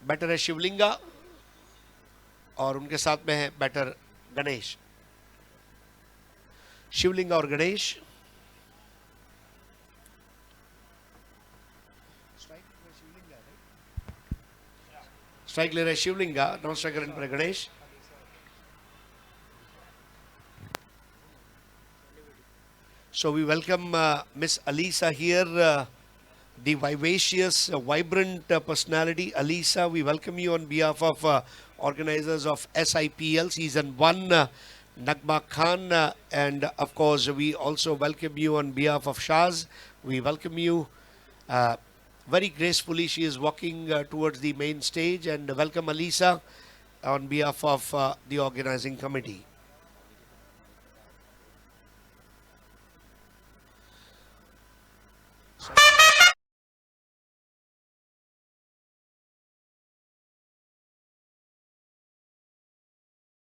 Batter है शिवलिंगा और उनके साथ में है बैटर गणेश। शिवलिंगा और गणेश। स्ट्राइक ले रहे शिवलिंगा, नॉन स्ट्राइकर इन पर Ganesh. So we welcome Miss Alisa here, the vivacious, vibrant personality. Alisa, we welcome you on behalf of organizers of SIPL Season 1, Nagma Khan, and of course we also welcome you on behalf of Shaz. We welcome you. Uh, Very gracefully she is walking towards the main stage, and welcome Alisa on behalf of the organizing committee.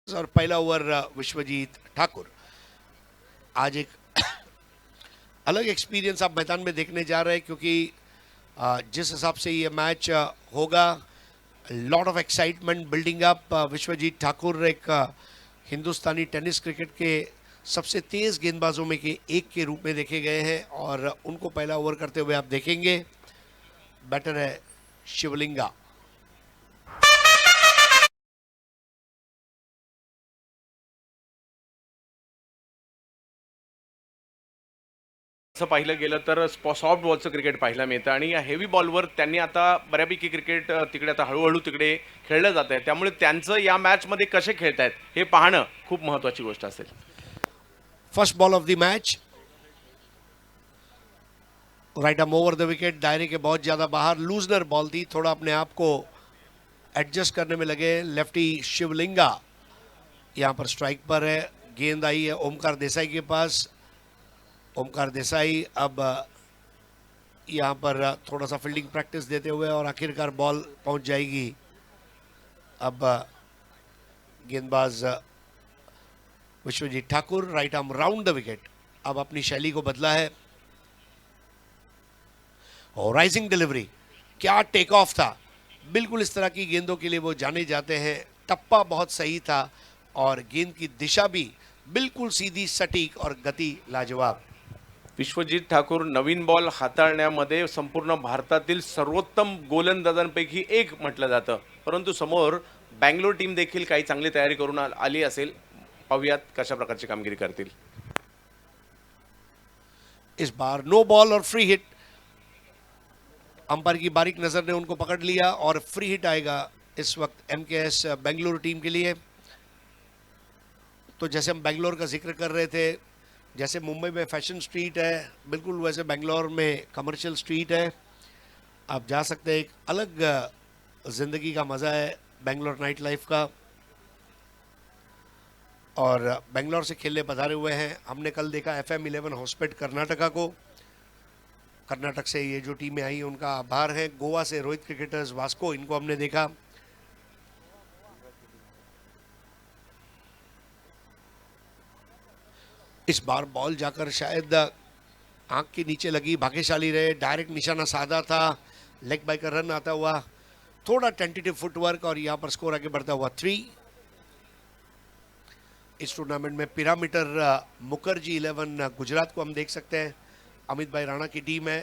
और पहला over Vishwajeet Thakur. आज एक अलग experience आप मैदान में देखने जा रहे हैं, क्योंकि जिस हिसाब से ये मैच होगा, lot of excitement building up. Vishwajeet Thakur एक हिंदुस्तानी टेनिस क्रिकेट के सबसे तेज गेंदबाजों में के एक के रूप में देखे गए हैं, और उनको पहला ओवर करते हुए आप देखेंगे। बैटर है शिवलिंगा। असं पाहिलं गेलं तर सॉफ्ट बॉलचं क्रिकेट पाहायला मिळतं आणि या हेवी बॉलवर त्यांनी आता बऱ्यापैकी क्रिकेट तिकडे आता हळूहळू तिकडे खेळलं जात आहे, त्यामुळे त्यांचं या मॅचमध्ये कसे खेळतायत हे पाहणं खूप महत्त्वाची गोष्ट असेल. First ball of the match, right arm over the wicket, दायरे के बहुत ज़्यादा बाहर, लूजनर बॉल थी, थोड़ा अपने आप को एडजस्ट करने में लगे लेफ्टी शिवलिंगा। यहाँ पर स्ट्राइक पर है, गेंद आई है ओमकार देसाई के पास। ओमकार देसाई अब यहाँ पर थोड़ा सा फील्डिंग प्रैक्टिस देते हुए, और आखिरकार बॉल पहुँच जाएगी। अब गेंदबाज Vishwajeet Thakur, right arm round the wicket, अब अपनी शैली को बदला है। और राइजिंग डिलीवरी, क्या टेक ऑफ था। बिल्कुल इस तरह की गेंदों के लिए वो जाने जाते हैं। टप्पा बहुत सही था और गेंद की दिशा भी बिल्कुल सीधी, सटीक और गति लाजवाब। विश्वजीत ठाकूर नवीन बॉल हाताळण्यामध्ये संपूर्ण भारतातील सर्वोत्तम गोलंदाजांपैकी एक म्हटलं जातं, परंतु समोर बँगलोर टीम देखील काही चांगली तयारी करून आली असेल. पाहूयात कशा प्रकारची कामगिरी करतील. इस बार नो बॉल और फ्री हिट। अंपायर की बारीक नजर ने उनको पकड़ लिया और फ्री हिट आएगा इस वक्त एमकेएस बेंगलुरु टीम के लिए। तो जैसे हम बेंगलोर का जिक्र कर रहे थे, जैसे मुंबई में फैशन स्ट्रीट है, बिल्कुल वैसे बेंगलोर में कमर्शियल स्ट्रीट है। आप जा सकते हैं, एक अलग ज़िंदगी का मज़ा है बेंगलोर नाइट लाइफ का। और बेंगलोर से खेलने पधारे हुए हैं। हमने कल देखा FM11 हॉस्पेट कर्नाटका को। कर्नाटक से ये जो टीमें आई उनका आभार है। गोवा से रोहित क्रिकेटर्स वास्को, इनको हमने देखा। इस बार बॉल जाकर शायद आंख के नीचे लगी, भाग्यशाली रहे, डायरेक्ट निशाना साधा था, लेग बाय का रन आता हुआ, थोड़ा टेंटेटिव फुटवर्क, और यहाँ पर स्कोर आगे बढ़ता हुआ 3। इस टूर्नामेंट में पिरामिटर मुखर्जी 11 गुजरात को हम देख सकते हैं। अमित भाई राणा की टीम है।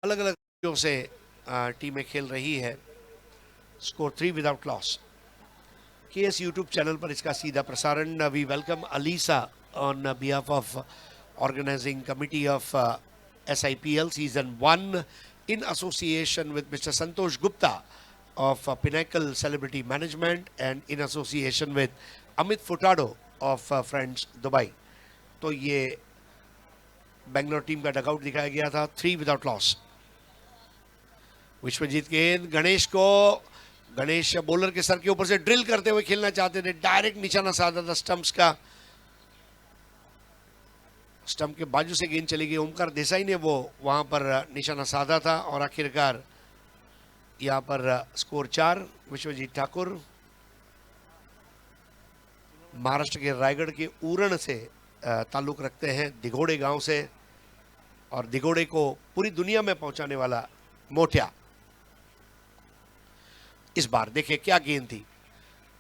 अलग अलग से टीमें खेल रही है। Score 3 without loss. KS YouTube channel पर इसका सीधा प्रसारण। We welcome Alisa on behalf of organising committee of SIPL season 1 in association with Mr. Santosh Gupta of Pinnacle Celebrity Management and in association with Amit Furtado of Friends Dubai। तो ये Bangalore team का dugout दिखाया गया था। 3 without loss. Vishwajeet गेंद गणेश को, Ganesh bowler के sir के ऊपर से ड्रिल करते हुए खेलना चाहते थे, डायरेक्ट निशाना साधा था स्टंप्स का। स्टंप के बाजू से गेंद चली गई। ओमकार देसाई ने वो वहां पर निशाना साधा था, और आखिरकार यहाँ पर स्कोर 4। विश्वजीत ठाकुर महाराष्ट्र के रायगढ़ के उरण से ताल्लुक रखते हैं, दिघोड़े गांव से। और दिगोड़े को पूरी दुनिया में पहुंचाने वाला मोटिया। इस बार देखिए क्या गेंद थी,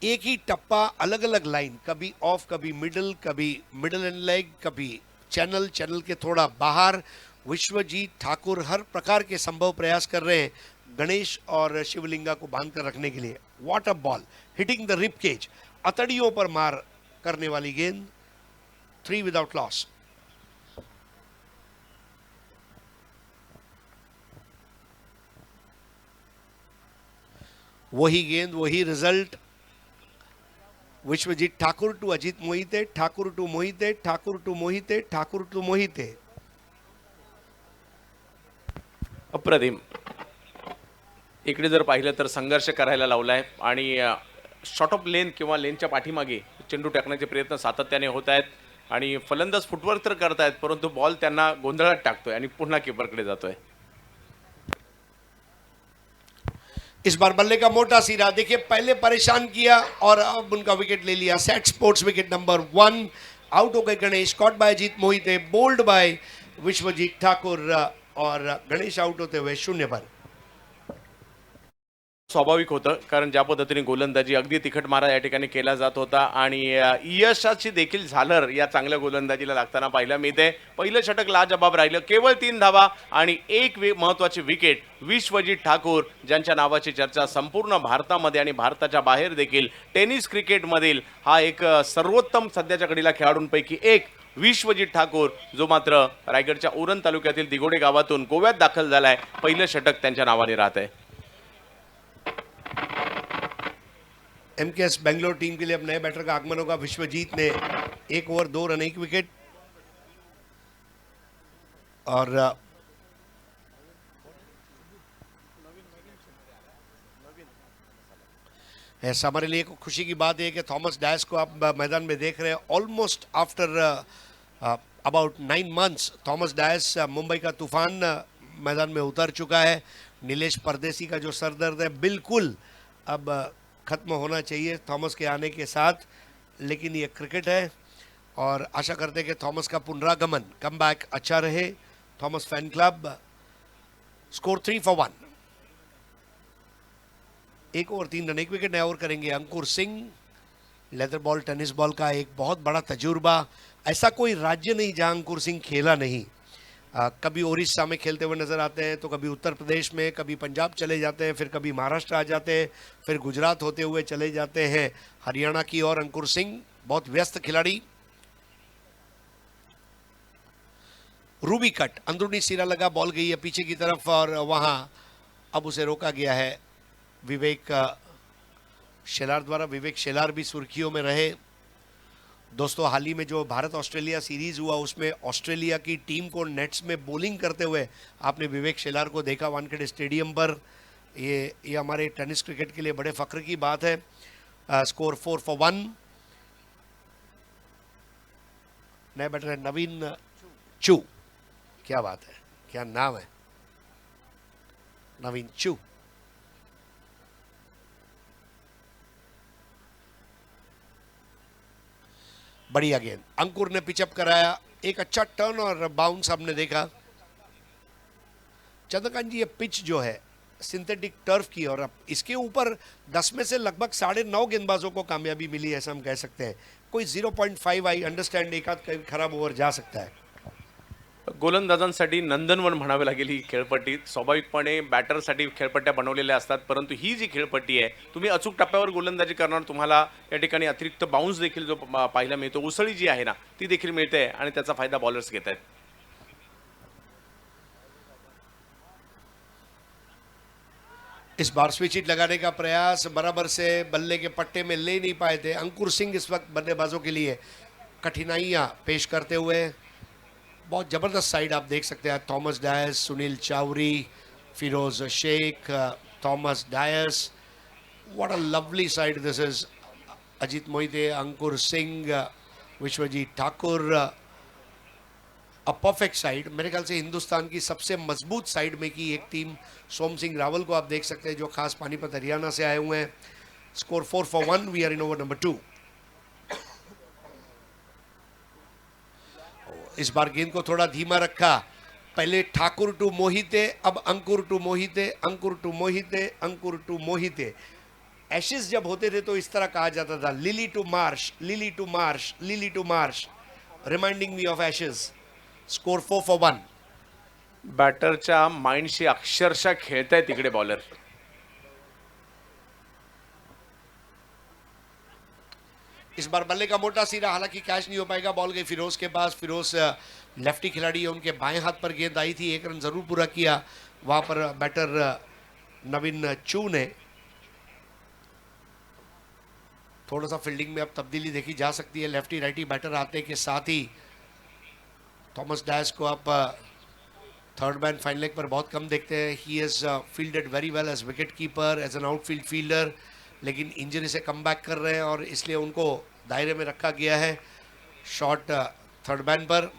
एक ही टप्पा, अलग अलग लाइन, कभी ऑफ, कभी मिडल एंड लेग, कभी चैनल, चैनल के थोड़ा बाहर। विश्वजीत ठाकुर हर प्रकार के संभव प्रयास कर रहे हैं गणेश और शिवलिंगा को बांध कर रखने के लिए। What a ball, hitting the rib cage, अतड़ियों पर मार करने वाली गेंद। 3 विदाउट लॉस। वही गेंद, वही result. Vishwajeet Thakur to Ajit Mohite, Thakur to Mohite, Thakur to Mohite, Thakur to Mohite. अप्रतिम. इकडे जर पाहिलं तर संघर्ष करायला लावलाय आणि शॉर्ट ऑफ लेन किंवा लेनच्या पाठीमागे चेंडू टाकण्याचे प्रयत्न सातत्याने होत आहेत आणि फलंदाज फुटवर्क तर करतायत, परंतु बॉल त्यांना गोंधळात टाकतोय आणि पुन्हा कीपरकडे जातोय. इस बार बल्ले का मोटा सिरा देखिए, पहले परेशान किया और अब उनका विकेट ले लिया। Set sports wicket number 1। Out हो गए Ganesh, caught by Ajit Mohite, bowled by Vishwajeet Thakur और गणेश आउट होते हुए 0 पर। स्वाभाविक होतं, कारण ज्या पद्धतीने गोलंदाजी अगदी तिखट मारा या ठिकाणी केला जात होता आणि यशाची देखील झालर या चांगल्या गोलंदाजीला लागताना पाहायला मिळते. पहिलं षटक लाजबाब राहिलं, केवळ 3 धावा आणि एक महत्त्वाची विकेट. विश्वजीत ठाकूर ज्यांच्या नावाची चर्चा संपूर्ण भारतामध्ये आणि भारताच्या बाहेर देखील टेनिस क्रिकेटमधील हा एक सर्वोत्तम सध्याच्या घडीला खेळाडूंपैकी एक विश्वजीत ठाकूर, जो मात्र रायगडच्या उरण तालुक्यातील दिगोडे गावातून गोव्यात दाखल झालाय. पहिलं षटक त्यांच्या नावाने राहत आहे. एमकेएस बेंगलोर टीम के लिए अब नए बैटर का आगमन होगा। विश्वजीत ने 1 ओवर 2 रन 1 विकेट और ऐसा हमारे लिए एक खुशी की बात है कि थॉमस डायस को आप मैदान में देख रहे हैं। Almost after about 9 months Thomas Dias Mumbai का तूफान मैदान में उतर चुका है। नीलेश परदेसी का जो सरदर्द है बिल्कुल अब खत्म होना चाहिए थॉमस के आने के साथ, लेकिन ये क्रिकेट है और आशा करते हैं कि थॉमस का पुनरागमन, कम बैक अच्छा रहे। Thomas fan club. Score 3 for 1। 1 over 3 run 1 wicket. नया ओवर करेंगे Ankur Singh. Leather ball tennis ball का एक बहुत बड़ा तजुर्बा। ऐसा कोई राज्य नहीं जहां अंकुर सिंह खेला नहीं। कभी उड़ीसा में खेलते हुए नजर आते हैं, तो कभी उत्तर प्रदेश में, कभी पंजाब चले जाते हैं, फिर कभी महाराष्ट्र आ जाते हैं, फिर गुजरात होते हुए चले जाते हैं हरियाणा की ओर। अंकुर सिंह बहुत व्यस्त खिलाड़ी। रूबी कट, अंदरूनी सिरा लगा, बॉल गई है पीछे की तरफ और वहां अब उसे रोका गया है विवेक शेलार द्वारा। विवेक शेलार भी सुर्खियों में रहे। दोस्तों, हाल ही में जो भारत ऑस्ट्रेलिया सीरीज हुआ उसमें ऑस्ट्रेलिया की टीम को नेट्स में बॉलिंग करते हुए आपने विवेक शेलार को देखा वानखेड़े स्टेडियम पर। ये हमारे टेनिस क्रिकेट के लिए बड़े फख्र की बात है। Score 4 for 1। नए बैटर है नवीन चू। क्या बात है, क्या नाम है, नवीन चू। बढ़िया गेंद, अंकुर ने पिचअप कराया, एक अच्छा टर्न और बाउंस हमने देखा। चंद्रकांत जी, ये पिच जो है सिंथेटिक टर्फ की और अब इसके ऊपर 10 में से लगभग 9.5 गेंदबाजों को कामयाबी मिली, ऐसा हम कह सकते हैं। कोई 0.5 आई अंडरस्टैंड, एक आध खराब ओवर जा सकता है। गोलंदाजांसाठी नंदनवन म्हणावे लागेल ही खेळपट्टी. स्वाभाविकपणे बॅटरसाठी खेळपट्ट्या बनवलेल्या असतात, परंतु ही जी खेळपट्टी आहे, तुम्ही अचूक टप्प्यावर गोलंदाजी करणार, तुम्हाला या ठिकाणी अतिरिक्त बाउन्स देखील जो पाहायला मिळतो, उसळी जी आहे ना ती देखील मिळते आणि त्याचा फायदा बॉलर्स घेत आहेत. इस बार स्विच हिट लगाने का प्रयास बराबर से बल्ले के पट्टे में ले नहीं पाए थे अंकुर सिंह। इस वक्त बल्लेबाजों के लिए कठिनाइयां पेश करते हुए। बहुत ज़बरदस्त साइड आप देख सकते हैं। Thomas Dias, Sunil Chawri, Firoz Shaikh, Thomas Dias. What a lovely side this is. Ajit Mohite, Ankur Singh, Vishwajeet Thakur. A perfect side. मेरे ख्याल से हिंदुस्तान की सबसे मजबूत साइड में की एक टीम। सोम सिंह रावल को आप देख सकते हैं जो खास पानीपत हरियाणा से आए हुए हैं। Score 4 for 1। We are in over number 2। इस बार गेंद को थोड़ा धीमा रखा पहले ठाकुर टू मोहिते, अब Ankur to Mohite, Ankur to Mohite, Ankur to Mohite. Ashes जब होते थे तो इस तरह कहा जाता था, Lillee to Marsh, Lillee to Marsh, Lillee to Marsh, reminding me of Ashes. Score 4-1। बॅटरच्या माइंडशी अक्षरशः खेळताय तिकडे बॉलर. इस बार बल्ले का मोटा सिरा, हालांकि कैच नहीं हो पाएगा, बॉल गई फिरोज के पास। फिरोज लेफ्टी खिलाड़ी है, उनके बाएं हाथ पर गेंद आई थी, एक रन जरूर पूरा किया वहां पर बैटर नवीन चू ने। थोड़ा सा फील्डिंग में अब तब्दीली देखी जा सकती है, लेफ्टी राइटी बैटर आते के साथ ही थॉमस डैश को आप थर्ड मैन फाइन लेग पर बहुत कम देखते हैं। He has fielded very well as wicket keeper, as an outfield fielder, लेकिन इंजरी से कम बैक कर रहे हैं और इसलिए उनको दायरे में रखा गया है। शॉट थर्ड मैन पर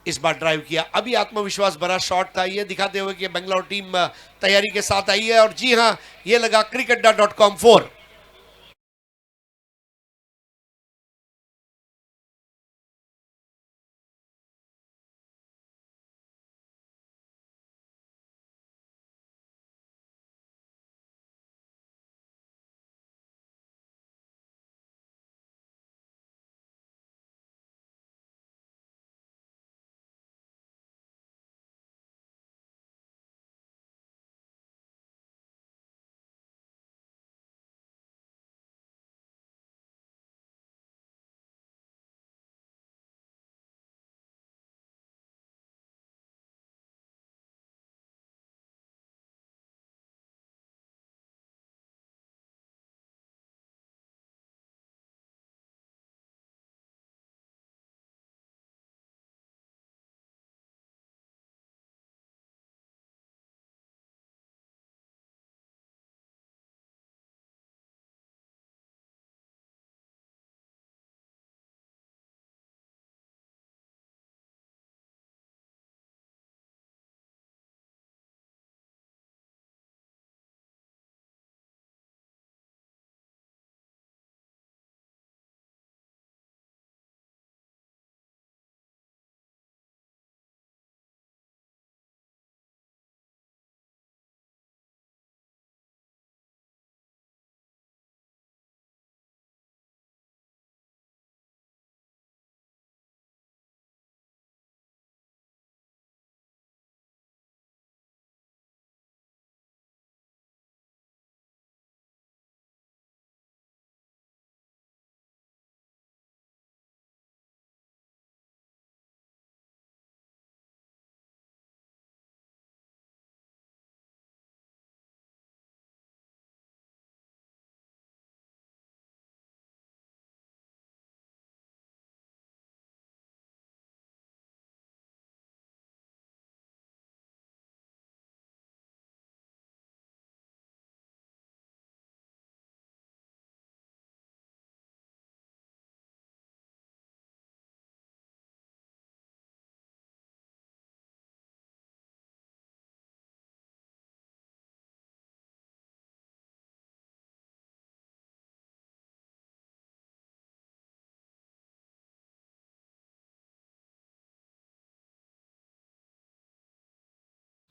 इस बार ड्राइव किया, अभी आत्मविश्वास भरा शॉट था, ये दिखाते हुए कि बेंगलोर टीम तैयारी के साथ आई है। और जी हां, ये लगा cricketda.com 4।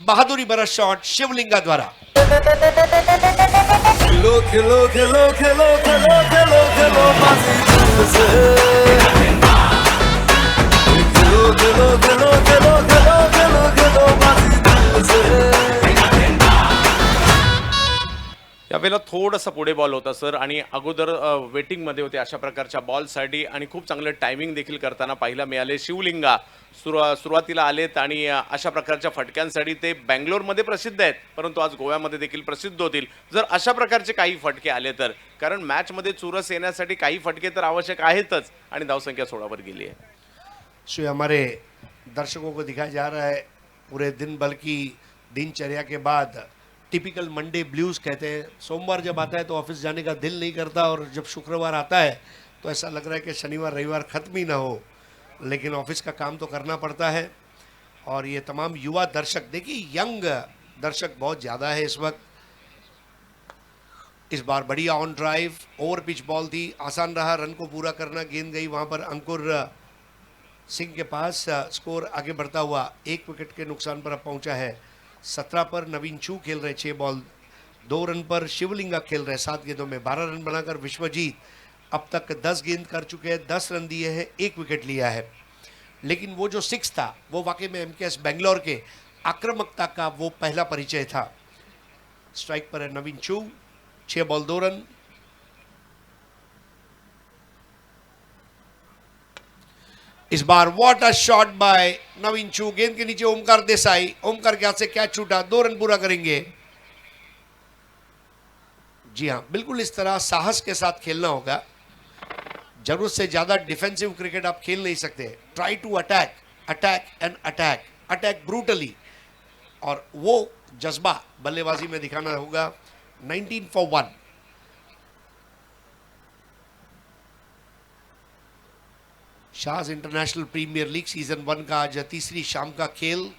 बहादुरी भरा शॉट शिवलिंगा द्वारा। खिलो खिलो खिलो खिलो खिलो खिलो खिलो बाजी दिल से, खिलो खिलो खिलो खिलो खिलो खिलो खिलो बाजी दिल से। यावेळेला थोडासा पुढे बॉल होता सर, आणि अगोदर वेटिंगमध्ये होते अशा प्रकारच्या बॉलसाठी, आणि खूप चांगलं टायमिंग देखील करताना पाहायला मिळाले. शिवलिंगा सुरुवातीला आलेत आणि अशा प्रकारच्या फटक्यांसाठी ते बँगलोरमध्ये प्रसिद्ध आहेत, परंतु आज गोव्यामध्ये देखील प्रसिद्ध होतील जर अशा प्रकारचे काही फटके आले तर, कारण मॅचमध्ये चुरस येण्यासाठी काही फटके तर आवश्यक आहेतच, आणि धावसंख्या 16 वर गेली आहे. सो हमारे दर्शकों को दिखाया जा रहा है पूरे दिन भर की दिनचर्या के बाद टिपिकल मंडे ब्लूज कहते हैं। सोमवार जब आता है तो ऑफिस जाने का दिल नहीं करता, और जब शुक्रवार आता है तो ऐसा लग रहा है कि शनिवार रविवार खत्म ही ना हो, लेकिन ऑफिस का काम तो करना पड़ता है। और ये तमाम युवा दर्शक, देखिए यंग दर्शक बहुत ज़्यादा है इस वक्त। इस बार बढ़िया on drive, over pitch ball थी, आसान रहा रन को पूरा करना। गेंद गई वहाँ पर अंकुर सिंह के पास स्कोर आगे बढ़ता हुआ 1 विकेट के नुकसान पर अब पहुंचा है 17 पर। नवीन चू खेल रहे 6 बॉल 2 रन पर। शिवलिंगा खेल रहे 7 गेंदों में 12 रन बनाकर। विश्वजीत अब तक 10 गेंद कर चुके हैं, 10 रन दिए हैं, 1 विकेट लिया है। लेकिन वो जो 6 था वो वाकई में एमकेएस बेंगलोर के आक्रामकता का वो पहला परिचय था। स्ट्राइक पर है नवीन चू, 6 बॉल 2 रन। इस बार व्हाट अ शॉट बाय नवीन चू। गेंद के नीचे ओमकार देसाई, ओमकार के हाथ से कैच छूटा, 2 रन पूरा करेंगे। जी हां, बिल्कुल इस तरह साहस के साथ खेलना होगा। जरूरत से ज्यादा डिफेंसिव क्रिकेट आप खेल नहीं सकते। Try to attack, attack and attack, attack brutally, और वो जज्बा बल्लेबाजी में दिखाना होगा। 19 for 1। Shaz international premiere league season 1 का आज तीसरी शाम का खेल,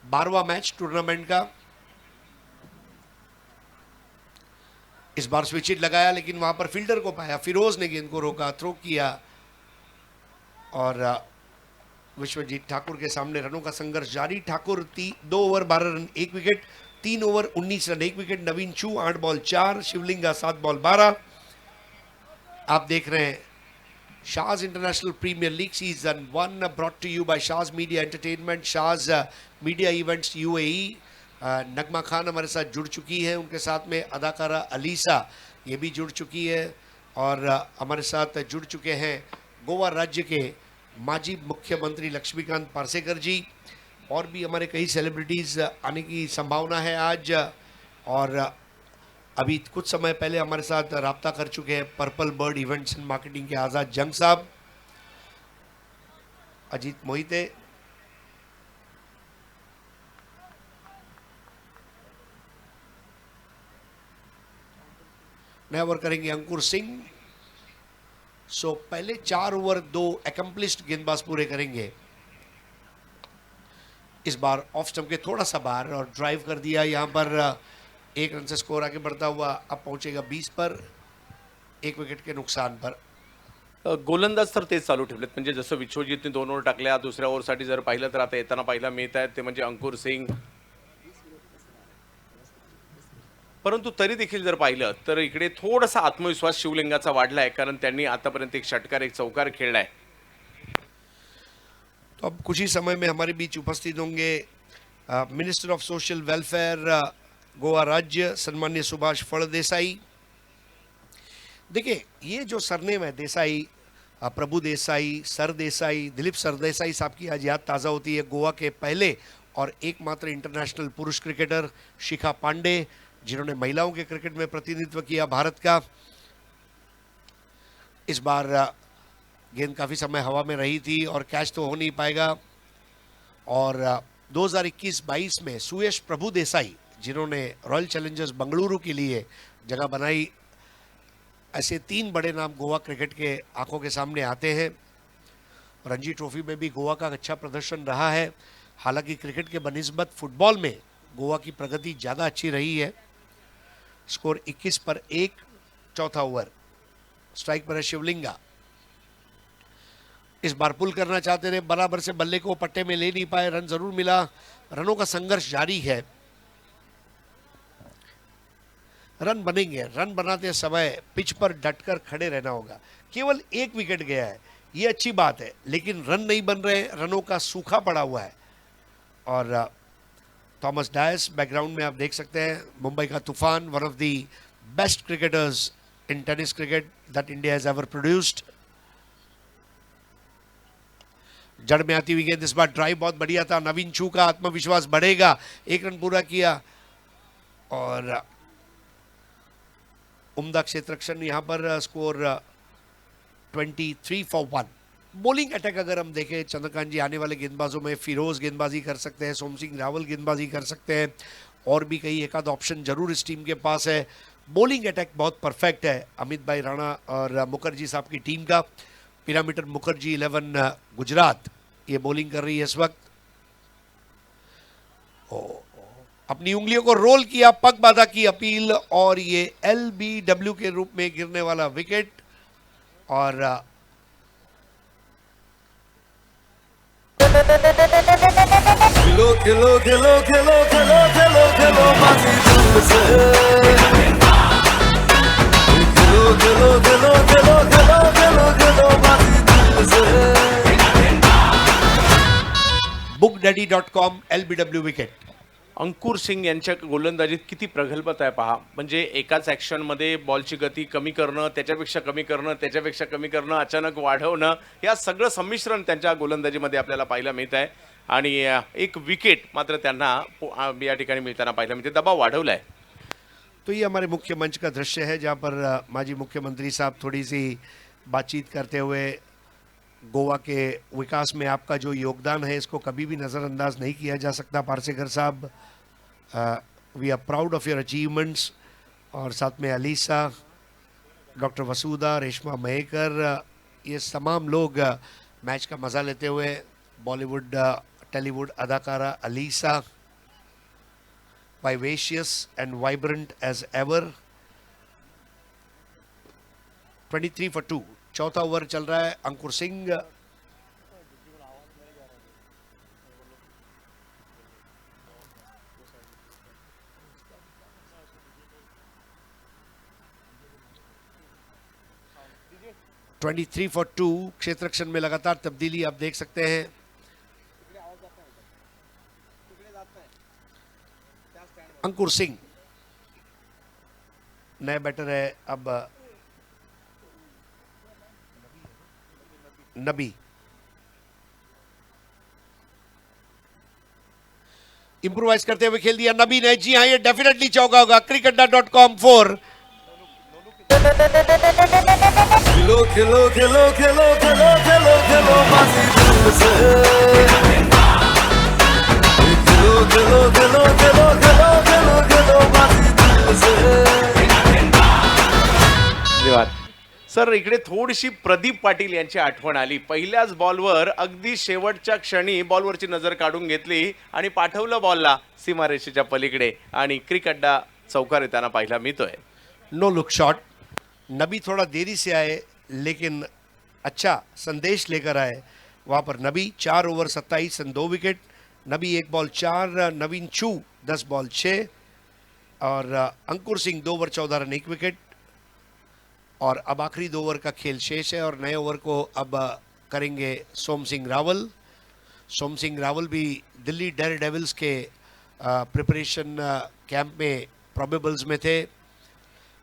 12वां मैच टूर्नामेंट का। इस बार स्विच हिट लगाया लेकिन वहां पर फील्डर को पाया, फिरोज ने गेंद को रोका, थ्रो किया और विश्वजीत ठाकुर के सामने रनों का संघर्ष जारी। Thakur 2 over 12 run 1 wicket, 3 over 19 run 1 wicket. Naveen चू 8 बॉल 4, शिवलिंगा 7 बॉल 12। आप देख रहे हैं Shah's international premiere league season 1 brought to you by Shah's media entertainment, Shah's media events UAE. Nagma Khan हमारे साथ जुड़ चुकी है, उनके साथ में अदाकारा अलीसा ये भी जुड़ चुकी है, और हमारे साथ जुड़ चुके हैं गोवा राज्य के माजी मुख्यमंत्री लक्ष्मीकांत पार्सेकर जी, और भी हमारे कई सेलिब्रिटीज़ आने की संभावना है आज। और अभी कुछ समय पहले हमारे साथ राब्ता कर चुके हैं purple bird events and marketing के आज़ाद जंग साहब, अजीत मोहिते। नया ओवर करेंगे अंकुर सिंह। सो पहले 4 ओवर 2 एकम्प्लिश्ड गेंदबाज पूरे करेंगे। इस बार ऑफ स्टंप के थोड़ा सा बाहर और ड्राइव कर दिया। यहाँ पर 1 रन से स्कोर आगे बढ़ता हुआ अब पहुंचेगा 20 पर, 1 विकेट के नुकसान पर। गोलंदाज तर तेच चालू ठेवलेत, म्हणजे जसं विश्वजितने 2 ओव्हर टाकल्या, दुसऱ्या ओव्हरसाठी जर पाहिलं तर आता येताना पाहायला मिळत आहेत ते म्हणजे अंकुर सिंग। परंतु तरी देखील जर पाहिलं तर इकडे थोडासा आत्मविश्वास शिवलिंगाचा वाढलाय, कारण त्यांनी आतापर्यंत एक षटकार एक चौकार खेळलाय। तो अब कुछ ही समय में हमारे बीच उपस्थित होंगे minister of social welfare Goa राज्य सन्मान्य सुभाष फड़देसाई। देखिए ये जो सरनेम है देसाई, प्रभु देसाई, सरदेसाई, दिलीप सरदेसाई साहब की आज याद ताज़ा होती है। गोवा के पहले और एकमात्र इंटरनेशनल पुरुष क्रिकेटर शिखा पांडे, जिन्होंने महिलाओं के क्रिकेट में प्रतिनिधित्व किया भारत का। इस बार गेंद काफ़ी समय हवा में रही थी और कैच तो हो नहीं पाएगा। और 2021-22 में सुयश प्रभु देसाई, जिन्होंने रॉयल चैलेंजर्स बेंगलुरु के लिए जगह बनाई, ऐसे 3 बड़े नाम गोवा क्रिकेट के आंखों के सामने आते हैं। रणजी ट्रॉफी में भी गोवा का अच्छा प्रदर्शन रहा है। हालांकि क्रिकेट के बनिस्बत फुटबॉल में गोवा की प्रगति ज़्यादा अच्छी रही है। स्कोर 21 पर 1, चौथा ओवर। स्ट्राइक पर है शिवलिंगा। इस बार पुल करना चाहते थे, बराबर से बल्ले को पट्टे में ले नहीं पाए, रन जरूर मिला। रनों का संघर्ष जारी है, रन बनेंगे। रन बनाते समय पिच पर डटकर खड़े रहना होगा। केवल 1 विकेट गया है, ये अच्छी बात है, लेकिन रन नहीं बन रहे, रनों का सूखा पड़ा हुआ है। और थॉमस डायस बैकग्राउंड में आप देख सकते हैं, मुंबई का तूफान, one of the best cricketers in tennis cricket that India has ever produced. जड़ में आती हुई गेंद, इस बार ड्राइव बहुत बढ़िया था। नवीन चू का आत्मविश्वास बढ़ेगा, 1 रन पूरा किया और उम्दा क्षेत्ररक्षण। यहाँ पर स्कोर 23 for 1। बॉलिंग अटैक अगर हम देखें, चंद्रकांत जी आने वाले गेंदबाजों में फिरोज गेंदबाजी कर सकते हैं, सोम सिंह रावल गेंदबाजी कर सकते हैं, और भी कई एक आध ऑप्शन जरूर इस टीम के पास है। बॉलिंग अटैक बहुत परफेक्ट है अमित भाई राणा और मुखर्जी साहब की टीम का। पिरामिडर मुखर्जी 11 गुजरात ये बॉलिंग कर रही है इस वक्त। अपनी उंगलियों को रोल किया, पग बाधा की अपील, और ये LBW के रूप में गिरने वाला विकेट। और खेलो खेलो खेलो खेलो खेलो खेलो खेलो बाजी दिल से खेलो खेलो खेलो खेलो खेलो खेलो खेलो बाजी दिल से bookdaddy.com LBW विकेट. अंकुर सिंग यांच्या गोलंदाजीत किती प्रगल्भता आहे पहा. म्हणजे एकाच ॲक्शनमध्ये बॉलची गती कमी करणं, त्याच्यापेक्षा कमी करणं, त्याच्यापेक्षा कमी करणं, अचानक वाढवणं, या सगळं संमिश्रण त्यांच्या गोलंदाजीमध्ये आपल्याला पाहायला मिळत आहे. आणि एक विकेट मात्र त्यांना या ठिकाणी मिळताना पाहायला मिळते. दबाव वाढवला आहे. तो ये हमारे मुख्य मंच का दृश्य है जहाँ पर माजी मुख्यमंत्री साहब थोड़ी सी बातचीत करते हुए गोवा के विकास में आपका जो योगदान है इसको कभी भी नज़रअंदाज नहीं किया जा सकता. पारसेकर साहब, we are proud of your achievements. और साथ में अलीसा, डॉक्टर वसूदा, रेशमा मयेकर, ये तमाम लोग मैच का मज़ा लेते हुए. बॉलीवुड टेलीवुड अदाकारा Alisa, vivacious and vibrant as ever. 23 for 2. चौथा ओवर चल रहा है. अंकुर सिंह (23 for 2). क्षेत्र रक्षण में लगातार तब्दीली आप देख सकते हैं. अंकुर सिंह नए बैटर है. अब नबी इंप्रोवाइज करते हुए खेल दिया. नबी ने, जी हाँ, ये डेफिनेटली चौका होगा. cricketda.com 4. खेलो खेलो खेलो खेलो खेलो खेलो खेलो बाजी दिल से खेलो खेलो खेलो खेलो खेलो खेलो खेलो बाजी दिल से. धन्यवाद सर. इकडे थोडीशी प्रदीप पाटील यांची आठवण आली. पहिल्याच बॉलवर अगदी शेवटच्या क्षणी बॉलवरची नजर काढून घेतली आणि पाठवलं बॉलला सीमारेषेच्या पलीकडे आणि क्रिकेटला चौकार येताना पाहायला मिळतोय. No look shot. नबी थोड़ा देरी से आए लेकिन अच्छा संदेश लेकर आए. वहाँ पर नबी 4 ओवर 27 रन 2 विकेट. नबी 1 बॉल 4. नवीन चू 10 बॉल 6. और अंकुर सिंह 2 ओवर 14 रन 1 विकेट. और अब आखिरी 2 ओवर का खेल शेष है और नए ओवर को अब करेंगे सोम सिंह रावल. सोम सिंह रावल भी दिल्ली डेयर डेविल्स के प्रिपरेशन कैंप में प्रोबेबल्स में थे.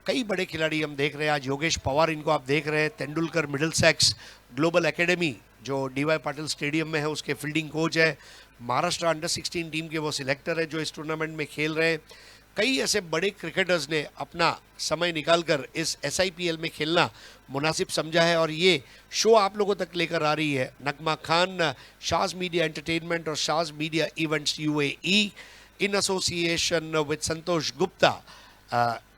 कई बड़े खिलाड़ी हम देख रहे हैं. आज योगेश पवार, इनको आप देख रहे हैं. तेंदुलकर मिडिलसेक्स ग्लोबल एकेडमी जो डीवाई पाटिल स्टेडियम में है उसके फील्डिंग कोच है. महाराष्ट्र अंडर 16 टीम के वो सिलेक्टर है जो इस टूर्नामेंट में खेल रहे हैं. कई ऐसे बड़े क्रिकेटर्स ने अपना समय निकालकर इस SIPL में खेलना मुनासिब समझा है और ये शो आप लोगों तक लेकर आ रही है नगमा खान, शाज मीडिया एंटरटेनमेंट और Shah's media events UAE in association with Santosh Gupta,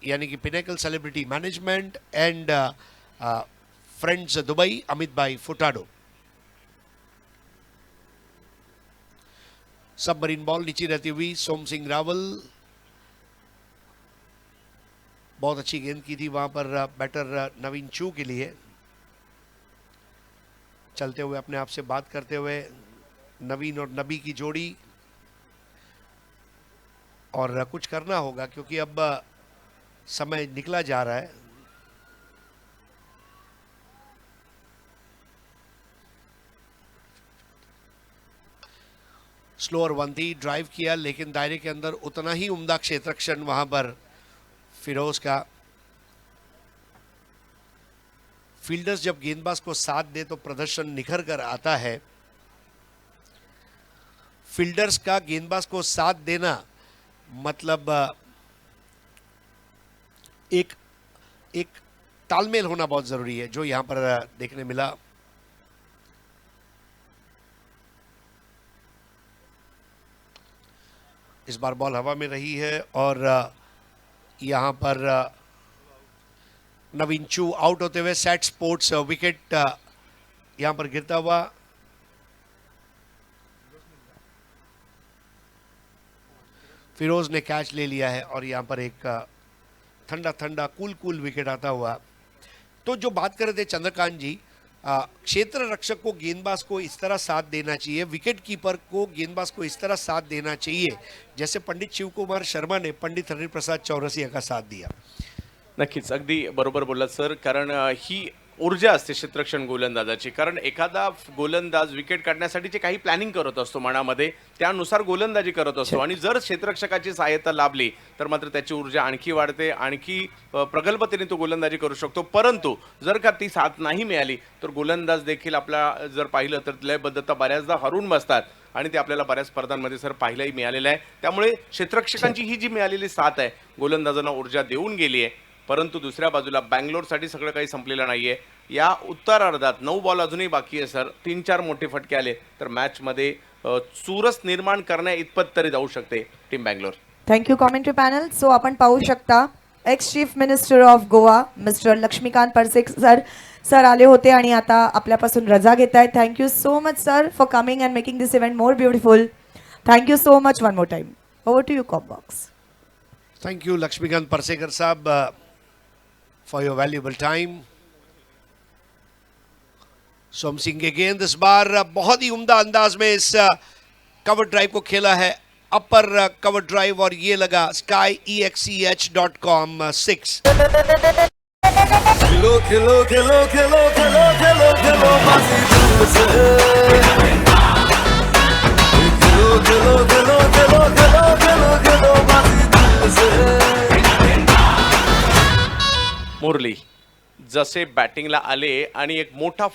यानी कि pinnacle celebrity management and friends Dubai, Amit भाई फुटाडो. सबमरीन बॉल नीचे रहती हुई सोम सिंह रावल, बहुत अच्छी गेंद की थी वहां पर बैटर नवीन चू के लिए. चलते हुए अपने आप से बात करते हुए नवीन और नबी की जोड़ी. और कुछ करना होगा क्योंकि अब समय निकला जा रहा है. स्लोअर वन थी, ड्राइव किया लेकिन दायरे के अंदर उतना ही उम्दा क्षेत्ररक्षण वहां पर फिरोज का. फील्डर्स जब गेंदबाज को साथ दे तो प्रदर्शन निखर कर आता है. फील्डर्स का गेंदबाज को साथ देना मतलब एक तालमेल होना बहुत जरूरी है जो यहां पर देखने मिला. इस बार बॉल हवा में रही है और यहां पर नवीन चू आउट होते हुए सेट स्पोर्ट्स विकेट यहां पर गिरता हुआ. फिरोज ने कैच ले लिया है और यहां पर एक ठंडा ठंडा कूल विकेट आता हुआ. तो जो बात कर रहे थे चंद्रकांत जी, क्षेत्र रक्षक को गेंदबाज को इस तरह साथ देना चाहिए, विकेट कीपर को गेंदबाज को इस तरह साथ देना चाहिए जैसे पंडित शिवकुमार शर्मा ने पंडित हरिप्रसाद चौरसिया का साथ दिया. नक्कीच अगदी बरोबर बोललात सर, कारण ही ऊर्जा असते क्षेत्ररक्षण गोलंदाजाची. कारण एखादा गोलंदाज विकेट काढण्यासाठीचे काही प्लॅनिंग करत असतो मनामध्ये, त्यानुसार गोलंदाजी करत असतो आणि जर क्षेत्ररक्षकाची सहायता लाभली तर मात्र त्याची ऊर्जा आणखी वाढते, आणखी प्रगल्भतेने तो गोलंदाजी करू शकतो. परंतु जर का ती साथ नाही मिळाली तर गोलंदाज देखील आपला जर पाहिलं तर लयबद्धता बऱ्याचदा हरून बसतात आणि ते आपल्याला बऱ्याच स्पर्धांमध्ये सर पाहायलाही मिळालेलं आहे. त्यामुळे क्षेत्ररक्षकांची ही जी मिळालेली साथ आहे गोलंदाजांना ऊर्जा देऊन गेली आहे. परंतु दुसऱ्या बाजूला बँगलोरसाठी सगळं काही संपलेलं नाहीये. या उत्तरार्धात 9 बॉल अजूनही बाकी आहे सर. 3-4 मोठे फटके आले तर मॅचमध्ये चुरस निर्माण करण्या इतपत तरी जाऊ शकते team Bangalore. Thank you commentary panel. So आपण पाहू शकता ex chief minister of Goa mister Laxmikant Parsekar sir आले होते आणि आता आपल्यापासून रजा घेत आहेत. Thank you so much sir for coming and making this event more beautiful. Thank you so much one more time. Over to you cop box. Thank you Laxmikant Parsekar साहब for your valuable time. Som Singh के गेंद इस बार बहुत ही उम्दा अंदाज में इस कवर ड्राइव को खेला है, अपर कवर ड्राइव, और ये लगा skyexch.com 6. खेलो खेलो खेलो खेलो खेलो खेलो खेलो बाजी दिल से खेलो खेलो खेलो खेलो खेलो खेलो खेलो बाजी दिल से. मुरली जसे बॅटिंगला आले आणि एक मोठा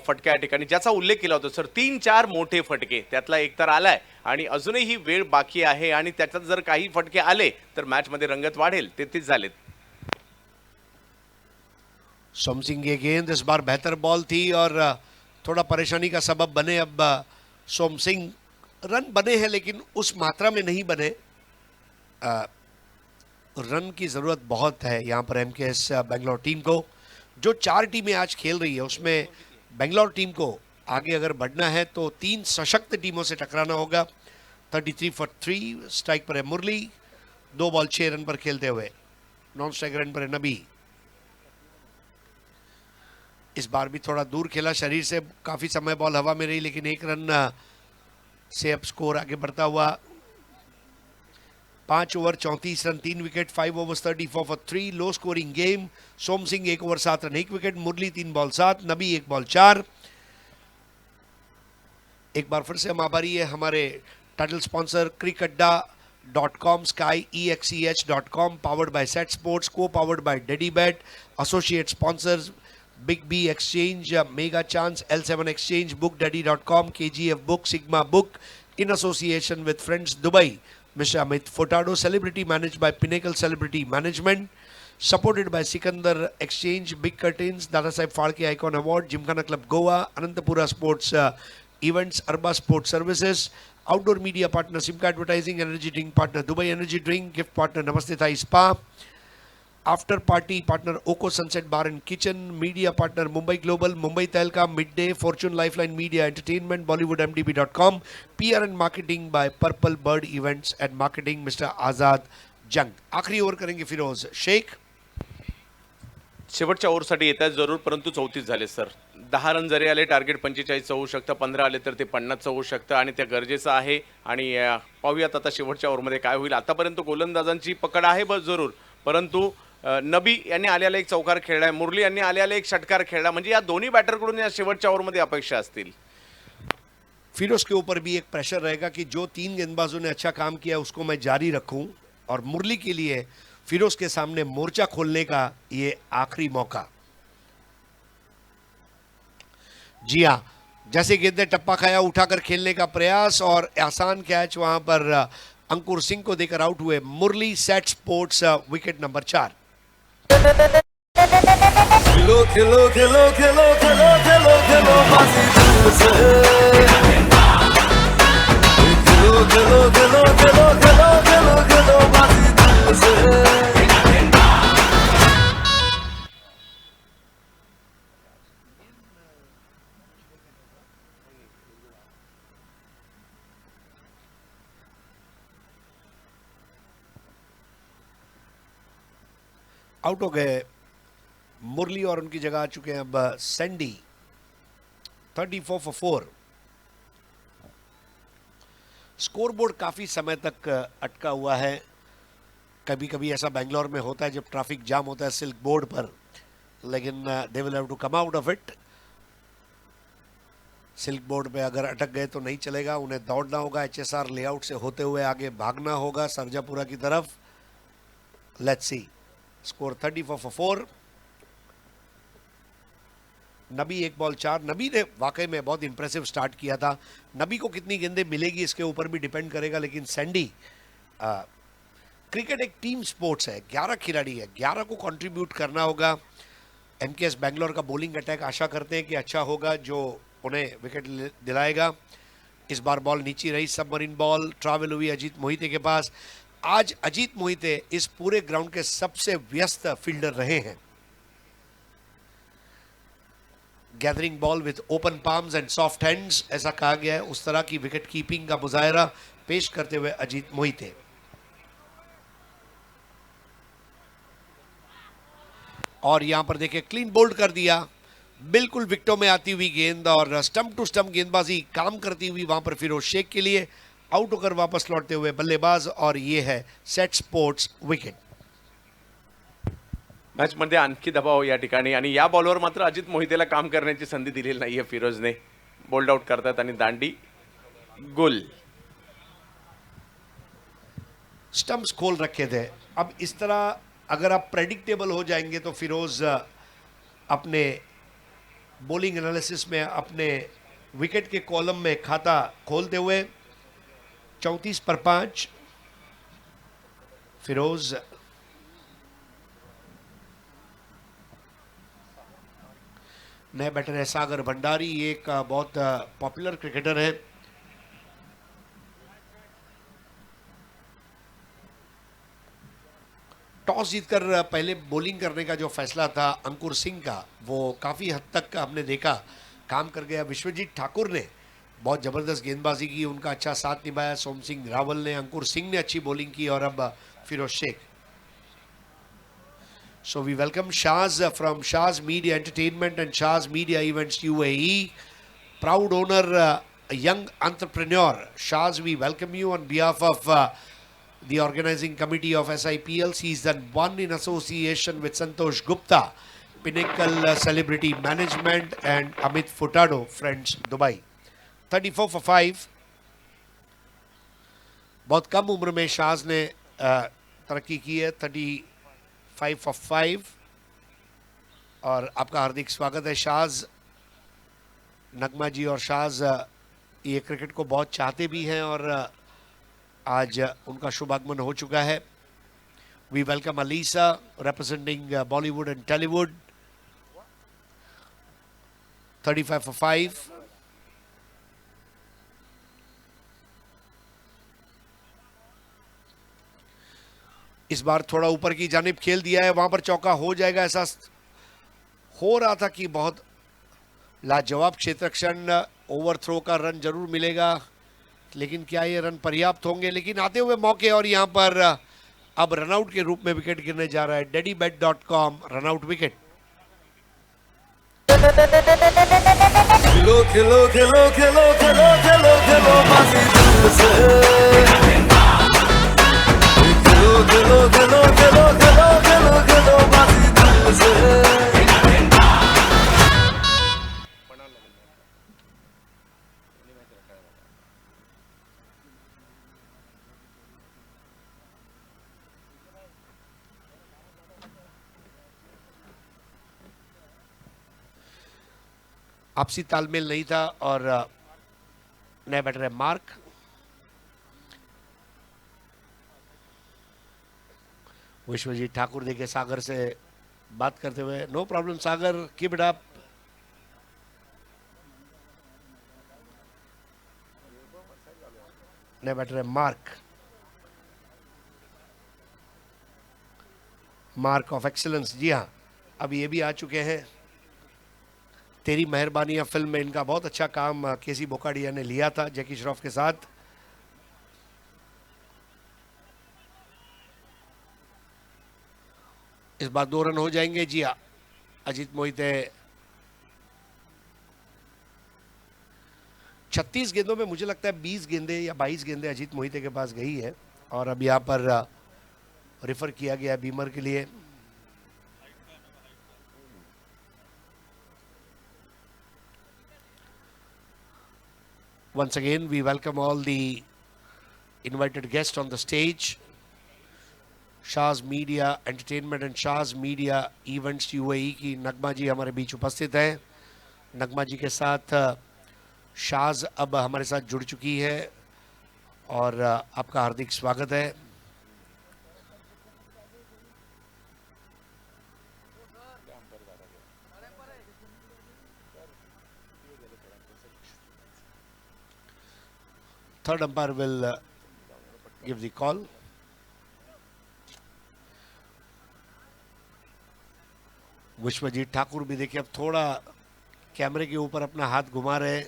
फटका या ठिकाणी ज्याचा उल्लेख केला होता सर, 3-4 मोठे फटके, त्यातला एक तर आलाय आणि अजूनही वेळ बाकी आहे आणि त्याच्यात जर काही फटके आले तर मॅचमध्ये रंगत वाढेल. तेच झालेत. सोम सिंह की गेंद इस बार बेहतर बॉल थी और थोड़ा परेशानी का सबब बने. अब सोम सिंह रन बने हैं लेकिन उस मात्रा में नहीं बने. रन की ज़रूरत बहुत है यहाँ पर एमकेएस बेंगलोर टीम को. जो 4 टीमें आज खेल रही है उसमें बेंगलोर टीम को आगे अगर बढ़ना है तो 3 सशक्त टीमों से टकराना होगा. 33 for 3 स्ट्राइक पर है मुरली, 2 बॉल 6 रन पर खेलते हुए. नॉन स्ट्राइक रन पर है नबी. इस बार भी थोड़ा दूर खेला शरीर से, काफ़ी समय बॉल हवा में रही लेकिन 1 रन से अब स्कोर आगे बढ़ता हुआ. 5 over 34 run 3 wicket. 5 overs 34 for 3. Low scoring game. Som Singh 1 over 7 run 1 wicket. Murali 3 ball 7. Nabi 1 ball 4. एक बार फिर से हम आभारी है हमारे title sponsor crickadda.com, skyexch.com, powered by Set Sports, को powered by Daddy Bat, associate sponsors Big B Exchange, Mega Chance, L7 Exchange, bookdaddy.com, KGF Book, Sigma Book, in association with Friends Dubai, Mr. Amit Furtado, celebrity managed by Pinnacle Celebrity Management, supported by Sikandar Exchange, Big Curtains, Dada Saheb Phalke Icon Award, Gymkhana Club Goa, Anantapura Sports Events, Arba Sports Services, outdoor media partner Simca Advertising, energy drink partner Dubai Energy Drink, gift partner Namaste Thai Spa, after party partner Oko Sunset Bar and Kitchen, media partner Mumbai Global, Mumbai Telka, Midday, Fortune Lifeline Media Entertainment, BollywoodMDB.com, PR and marketing by Purple Bird Events and marketing Mr. Azad Jang. आखरी over करेंगे फिरोज शेख. शेवटच्या ओव्हरसाठी येतात जरूर, परंतु 34 झाले sir. 10 run जरी आले target 45चं होऊ शकतं, 15 आले तर ते 50चं होऊ शकतं आणि ते गरजेचं आहे. आणि पाहूयात आता शेवटच्या ओव्हरमध्ये काय होईल. आतापर्यंत गोलंदाजांची पकड आहे बस जरूर, परंतु नबी यांनी आल्याला एक चौकार खेळलाय, मुरली यांनी आल्याला एक षटकार खेळला, म्हणजे या दोन्ही बॅटरकडून या शेवटच्या ओव्हरमध्ये अपेक्षा असतील. फिरोज के ऊपर भी एक प्रेशर रहेगा कि जो 3 गेंदबाजों ने अच्छा काम किया उसको मैं जारी रखूं, और मुरली के लिए फिरोज के सामने मोर्चा खोलने का ये आखिरी मौका. जी हाँ, जैसे गेंद ने टप्पा खाया, उठाकर खेलने का प्रयास और आसान कैच वहां पर अंकुर सिंह को देकर आउट हुए Murali. Set sports wicket number 4. खेलो खेलो खेलो खेलो खेलो खेलो खेलो बाजी दिल से खेलो खेलो खेलो खेलो खेलो खेलो खेलो बाजी दिल से. आउट हो गए मुरली और उनकी जगह आ चुके हैं अब सैंडी. 34 for 4. स्कोर बोर्ड काफी समय तक अटका हुआ है। कभी कभी ऐसा बेंगलोर में होता है जब ट्रैफिक जाम होता है सिल्क बोर्ड पर, लेकिन they will have to come out of it. Silk Board पे अगर अटक गए तो नहीं चलेगा, उन्हें दौड़ना होगा, HSR लेआउट से होते हुए आगे भागना होगा सरजापुरा की तरफ। Let's see, score 34 for 4। Nabi 1 ball 4। नबी ने वाकई में बहुत इंप्रेसिव स्टार्ट किया था। नबी को कितनी गेंदें मिलेगी इसके ऊपर भी डिपेंड करेगा, लेकिन सैंडी, क्रिकेट एक टीम स्पोर्ट्स है, 11 खिलाड़ी है, 11 को कंट्रीब्यूट करना होगा। MKS बेंगलोर का बॉलिंग अटैक आशा करते हैं कि अच्छा होगा, जो उन्हें विकेट दिलाएगा। इस बार बॉल नीचे रही, सबमरीन बॉल ट्रैवल हुई अजीत मोहिते के पास। आज अजीत मोहिते इस पूरे ग्राउंड के सबसे व्यस्त फील्डर रहे हैं। Gathering ball with open palms and soft hands, ऐसा कहा गया है। उस तरह की विकेट कीपिंग का मुजाहरा पेश करते हुए अजीत मोहिते। और यहां पर देखिए क्लीन बोल्ड कर दिया, बिल्कुल विकेटों में आती हुई गेंद और स्टंप टू स्टंप गेंदबाजी काम करती हुई वहां पर फिरोज शेख के लिए। आउट होकर वापस लौटते हुए बल्लेबाज, और ये है सेट स्पोर्ट्स विकेट। मॅचमध्ये आणखी दबाव या ठिकाणी, आणि या बॉलवर मात्र अजित मोहितेला काम करण्याची संधी दिलेली नाहीये फिरोजने। बोल्ड आउट करतात आणि दांडी गोल। स्टंप्स खोल रखे थे। अब इस तरह अगर आप प्रेडिक्टेबल हो जाएंगे तो फिरोज अपने बॉलिंग एनालिसिस में अपने विकेट के कॉलम में खाता खोलते हुए 34 पर 5 फिरोज। नए बैटर है सागर भंडारी, एक बहुत पॉपुलर क्रिकेटर है। टॉस जीतकर पहले बॉलिंग करने का जो फैसला था अंकुर सिंह का, वो काफ़ी हद तक हमने देखा काम कर गया। विश्वजीत ठाकुर ने बहुत ज़बरदस्त गेंदबाजी की, उनका अच्छा साथ निभाया। सोम सिंह रावल ने, अंकुर सिंह ने अच्छी बॉलिंग की, और अब Firoz Shaikh. So we welcome Shaz from Shaz media entertainment and Shaz media events UAE, proud owner, young entrepreneur. Shaz, we welcome you on behalf of the organizing committee of SIPL Season 1 in association with Santosh Gupta, Pinnacle Celebrity Management and Amit Furtado, Friends, Dubai. 34 for 5। बहुत कम उम्र में शाज ने तरक्की की है। 35 for 5। और आपका हार्दिक स्वागत है शाज। नगमा जी और शाज ये क्रिकेट को बहुत चाहते भी हैं, और आज उनका शुभागमन हो चुका है। We welcome Alisa representing Bollywood and Tollywood. 35 for 5। इस बार थोड़ा ऊपर की जानिब खेल दिया है, वहां पर चौका हो जाएगा ऐसा हो रहा था कि बहुत लाजवाब क्षेत्ररक्षण, ओवरथ्रो का रन जरूर मिलेगा, लेकिन क्या ये रन पर्याप्त होंगे? लेकिन आते हुए मौके, और यहां पर अब रनआउट के रूप में विकेट गिरने जा रहा है। DaddyBet.com runout wicket. खिलो खिलो खिलो खिलो खिलो खिलो खिलो बाजी दिल से, खिलो खिलो खिलो खिलो खिलो खिलो खिलो बाजी दिल से। आपसी तालमेल नहीं था, और नया बैटर है मार्क। विश्वजीत ठाकुर देखिए सागर से बात करते हुए, no problem Sagar, keep it up. नया बैटर है मार्क, मार्क ऑफ एक्सीलेंस। जी हाँ, अब ये भी आ चुके हैं। तेरी मेहरबानियां फिल्म में इनका बहुत अच्छा काम केसी बोकाडिया ने लिया था जैकी श्रॉफ के साथ। इस बार 2 रन हो जाएंगे। जी हाँ, अजीत मोहिते 36 गेंदों में मुझे लगता है 20 गेंदे या 22 गेंदे अजीत मोहिते के पास गई है और अब यहाँ पर रेफर किया गया है बीमर के लिए। Once again, we welcome all the invited guests on the stage. Shaz media entertainment and Shaz media events UAE की नगमा जी हमारे बीच उपस्थित हैं। नगमा जी के साथ शाज अब हमारे साथ जुड़ चुकी है और आपका हार्दिक स्वागत है। Third umpire will give the call. Vishwajeet Thakur भी देखिए अब थोड़ा कैमरे के ऊपर अपना हाथ घुमा रहे हैं।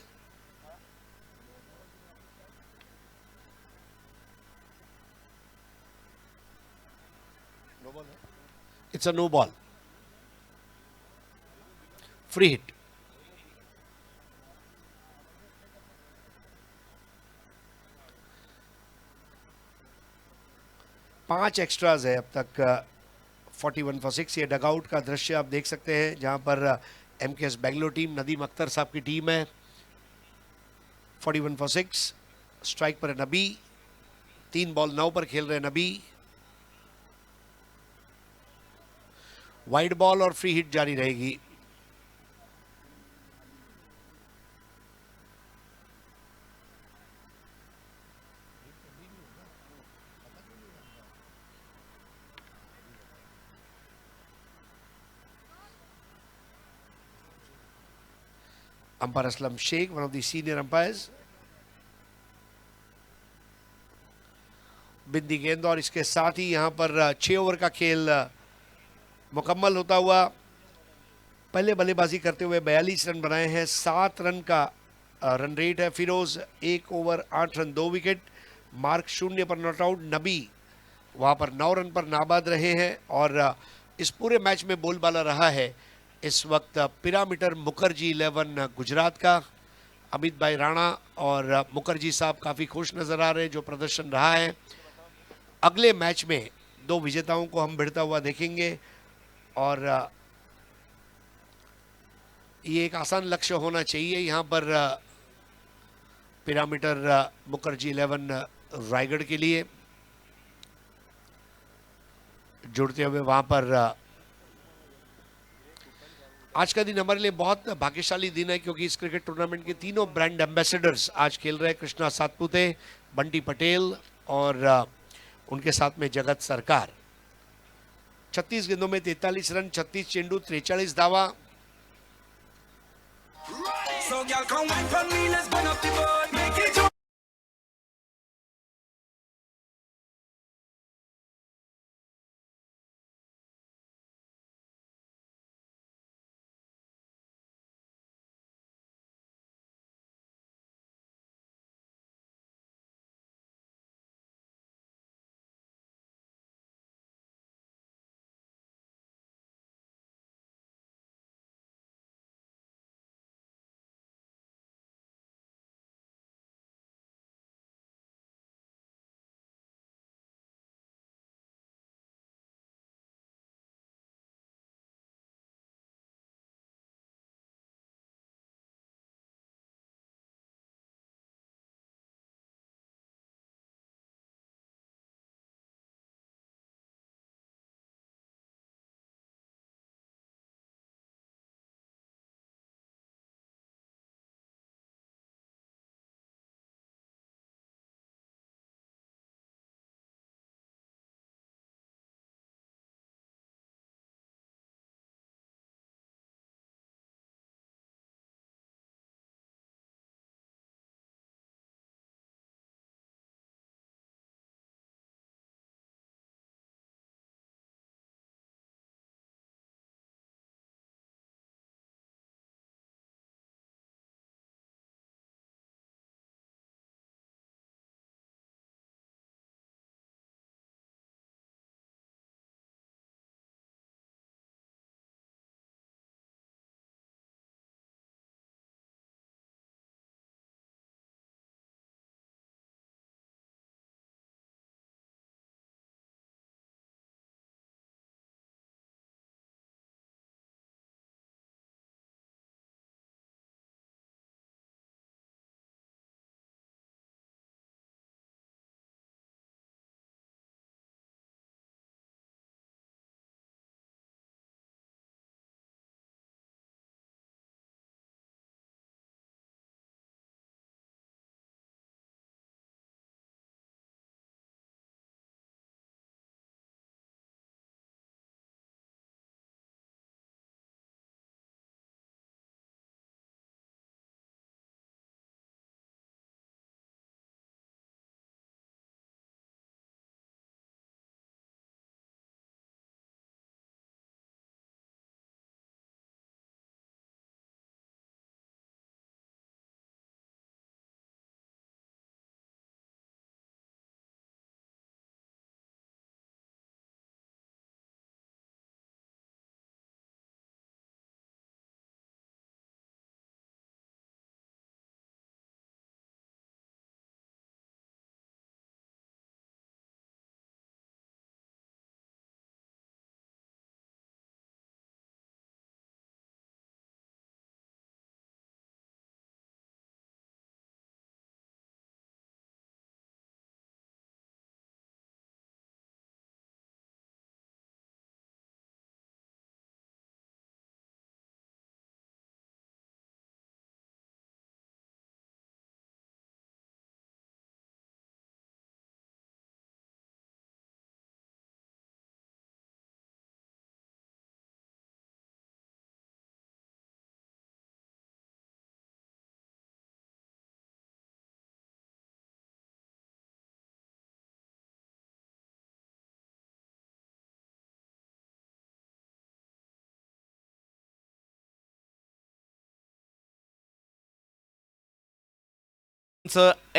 It's a no ball, free hit. पांच एक्स्ट्राज है अब तक 41 फॉर 6। ये डगआउट का दृश्य आप देख सकते हैं जहां पर एमकेएस बेंगलोर टीम नदीम अख्तर साहब की टीम है। 41 फॉर 6, स्ट्राइक पर है नबी। 3 बॉल 9 पर खेल रहे हैं नबी। वाइड बॉल और फ्री हिट जारी रहेगी। Umpire Aslam Shaikh, one of the senior umpires. बिंदी गेंद और इसके साथ ही यहां पर 6 ओवर का खेल मुकम्मल होता हुआ। पहले बल्लेबाजी करते हुए 42 रन बनाए हैं। 7 रन का रन रेट है। Feroz 1 over 8 run 2 wicket. Mark 0 पर नॉट आउट। नबी वहां पर 9 रन पर नाबाद रहे हैं और इस पूरे मैच में बोलबाला रहा है इस वक्त पिरामिटर मुखर्जी 11 गुजरात का। अमित भाई राणा और मुखर्जी साहब काफ़ी खुश नज़र आ रहे हैं जो प्रदर्शन रहा है। अगले मैच में 2 विजेताओं को हम भिड़ता हुआ देखेंगे और ये एक आसान लक्ष्य होना चाहिए यहाँ पर पिरामिटर मुखर्जी 11 रायगढ़ के लिए जुड़ते हुए। वहाँ पर आज का दिन हमारे लिए बहुत भाग्यशाली दिन है क्योंकि इस क्रिकेट टूर्नामेंट के तीनों ब्रांड एम्बेसडर्स आज खेल रहे हैं। कृष्णा सातपुते, बंटी पटेल और उनके साथ में जगत सरकार। 36 गेंदों में 43 रन, 36 चेंडू, 43 दावा। So girl, come wine for me, let's burn up the boat, make it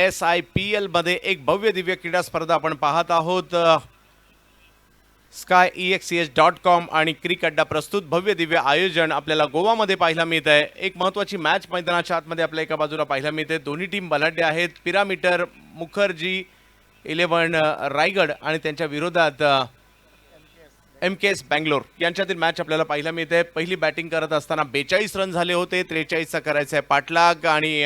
SIPL मध्ये एक भव्य दिव्य क्रीडा स्पर्धा आपण पाहत आहोत. skyexch.com आणि क्रिक अड्डा प्रस्तुत भव्य दिव्य आयोजन आपल्याला गोवामध्ये पाहायला मिळत आहे. एक महत्त्वाची मॅच मैदानाच्या आतमध्ये आपल्या एका बाजूला पाहायला मिळते. दोन्ही टीम बलाढ्य आहेत. पिरामीटर मुखर्जी 11 रायगड आणि त्यांच्या विरोधात MKS बँगलोर यांच्यातील मॅच आपल्याला पाहायला मिळते. पहिली बॅटिंग करत असताना 42 रन झाले होते. 43चा करायचा आहे पाठलाग आणि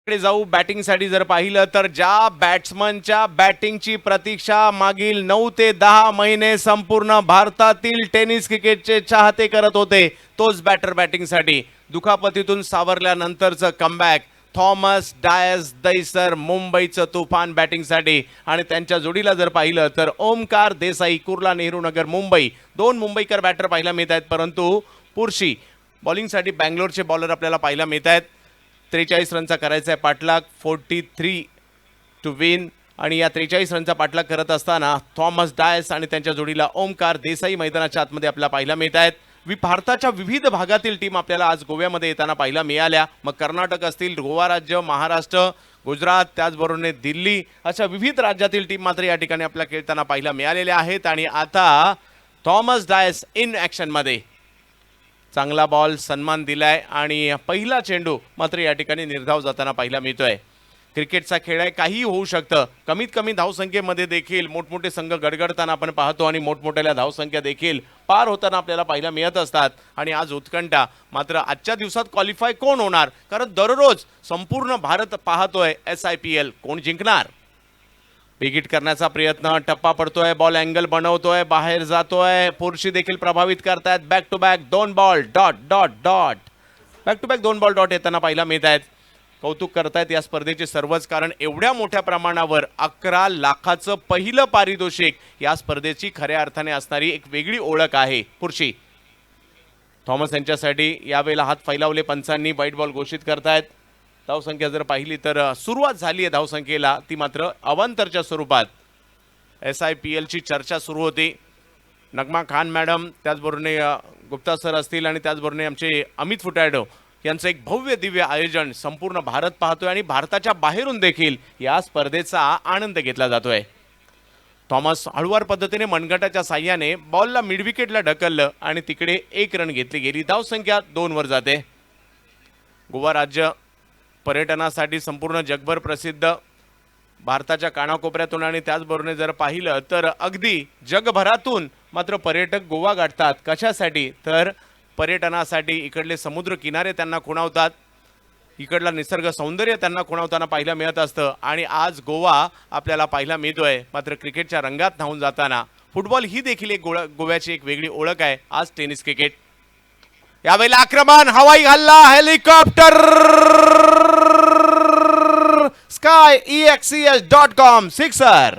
जाऊ. बॅटिंगसाठी जर पाहिलं तर ज्या बॅट्समनच्या बॅटिंगची प्रतीक्षा मागील 9 ते 10 महिने संपूर्ण भारतातील टेनिस क्रिकेटचे चाहते करत होते, तोच batter बॅटिंगसाठी दुखापतीतून सावरल्यानंतरचं comeback Thomas DISE Dahisar मुंबईचं तुफान बॅटिंगसाठी. आणि त्यांच्या जोडीला जर पाहिलं तर ओमकार देसाई कुर्ला नेहरू नगर मुंबई. 2 मुंबईकर बॅटर पाहायला मिळत आहेत. परंतु पुरुषी बॉलिंगसाठी बँगलोरचे बॉलर आपल्याला पाहायला मिळत आहेत. 43 रनचा करायचा आहे पाठलाग, 43 टू विन. आणि या 43 रनचा पाठलाग करत असताना थॉमस डायस आणि त्यांच्या जोडीला ओमकार देसाई मैदानाच्या आतमध्ये आपल्याला पाहायला मिळत आहेत. भारताच्या विविध भागातील टीम आपल्याला आज गोव्यामध्ये येताना पाहायला मिळाल्या. मग कर्नाटक असतील, गोवा राज्य, महाराष्ट्र, गुजरात, त्याचबरोबर दिल्ली अशा विविध राज्यातील टीम मात्र या ठिकाणी आपल्याला खेळताना पाहायला मिळालेल्या आहेत. आणि आता थॉमस डायस इन ॲक्शनमध्ये चांगला बॉल सन्मान दिलाय आणि पहिला चेंडू मात्र या ठिकाणी निर्धाव जाताना पाहायला मिळतोय. क्रिकेटचा खेळ आहे, काहीही होऊ शकतं. कमीत कमी धावसंख्येमध्ये देखील मोठमोठे संघ गडगडताना आपण पाहतो आणि मोठमोठ्या धावसंख्या देखील पार होताना आपल्याला पाहायला मिळत असतात. आणि आज उत्कंठा मात्र आजच्या दिवसात क्वालिफाय कोण होणार, कारण दररोज संपूर्ण भारत पाहतोय SIPL कोण जिंकणार. विकेट करण्याचा प्रयत्न, टप्पा पडतोय, बॉल अँगल बनवतोय, बाहेर जातोय, पुरुषी देखील प्रभावित करतायत. Back to back 2 ball dot dot dot, back to back 2 ball dot येताना पाहायला मिळत आहेत. कौतुक करतायत या स्पर्धेचे सर्वच, कारण एवढ्या मोठ्या प्रमाणावर 11 लाखाचं पहिलं पारितोषिक या स्पर्धेची खऱ्या अर्थाने असणारी एक वेगळी ओळख आहे. पुरुषी थॉमस यांच्यासाठी यावेळेला हात फैलावले पंचांनी, वाईट बॉल घोषित करतायत. धावसंख्या जर पाहिली तर सुरुवात झाली आहे धावसंख्येला, ती मात्र अवांतरच्या स्वरूपात. SIPL ची चर्चा सुरू होती. नगमा खान मॅडम, त्याचबरोबर गुप्ता सर असतील आणि त्याचबरोबर आमचे अमित फुटाडो यांचं एक भव्य दिव्य आयोजन संपूर्ण भारत पाहतोय आणि भारताच्या बाहेरून देखील या स्पर्धेचा आनंद घेतला जातोय. थॉमस हळुवार पद्धतीने मनगटाच्या साह्याने बॉलला मिड विकेटला ढकललं आणि तिकडे 1 रन घेतली गेली. धावसंख्या 2 वर जाते. गोवा राज्य पर्यटनासाठी संपूर्ण जगभर प्रसिद्ध. भारताच्या कानाकोपऱ्यातून आणि त्याचबरोबर जर पाहिलं तर अगदी जगभरातून मात्र पर्यटक गोवा गाठतात. कशासाठी तर पर्यटनासाठी. इकडले समुद्र किनारे त्यांना खुणावतात, इकडला निसर्ग सौंदर्य त्यांना खुणावताना पाहायला मिळत असतं. आणि आज गोवा आपल्याला पाहायला मिळतोय मात्र क्रिकेटच्या रंगात न्हावून जाताना. फुटबॉल ही देखील एक गोव्याची एक वेगळी ओळख आहे. आज टेनिस क्रिकेट. यावेळेला आक्रमण, हवाई हल्ला, हेलिकॉप्टर, skyexch.com सिक्सर.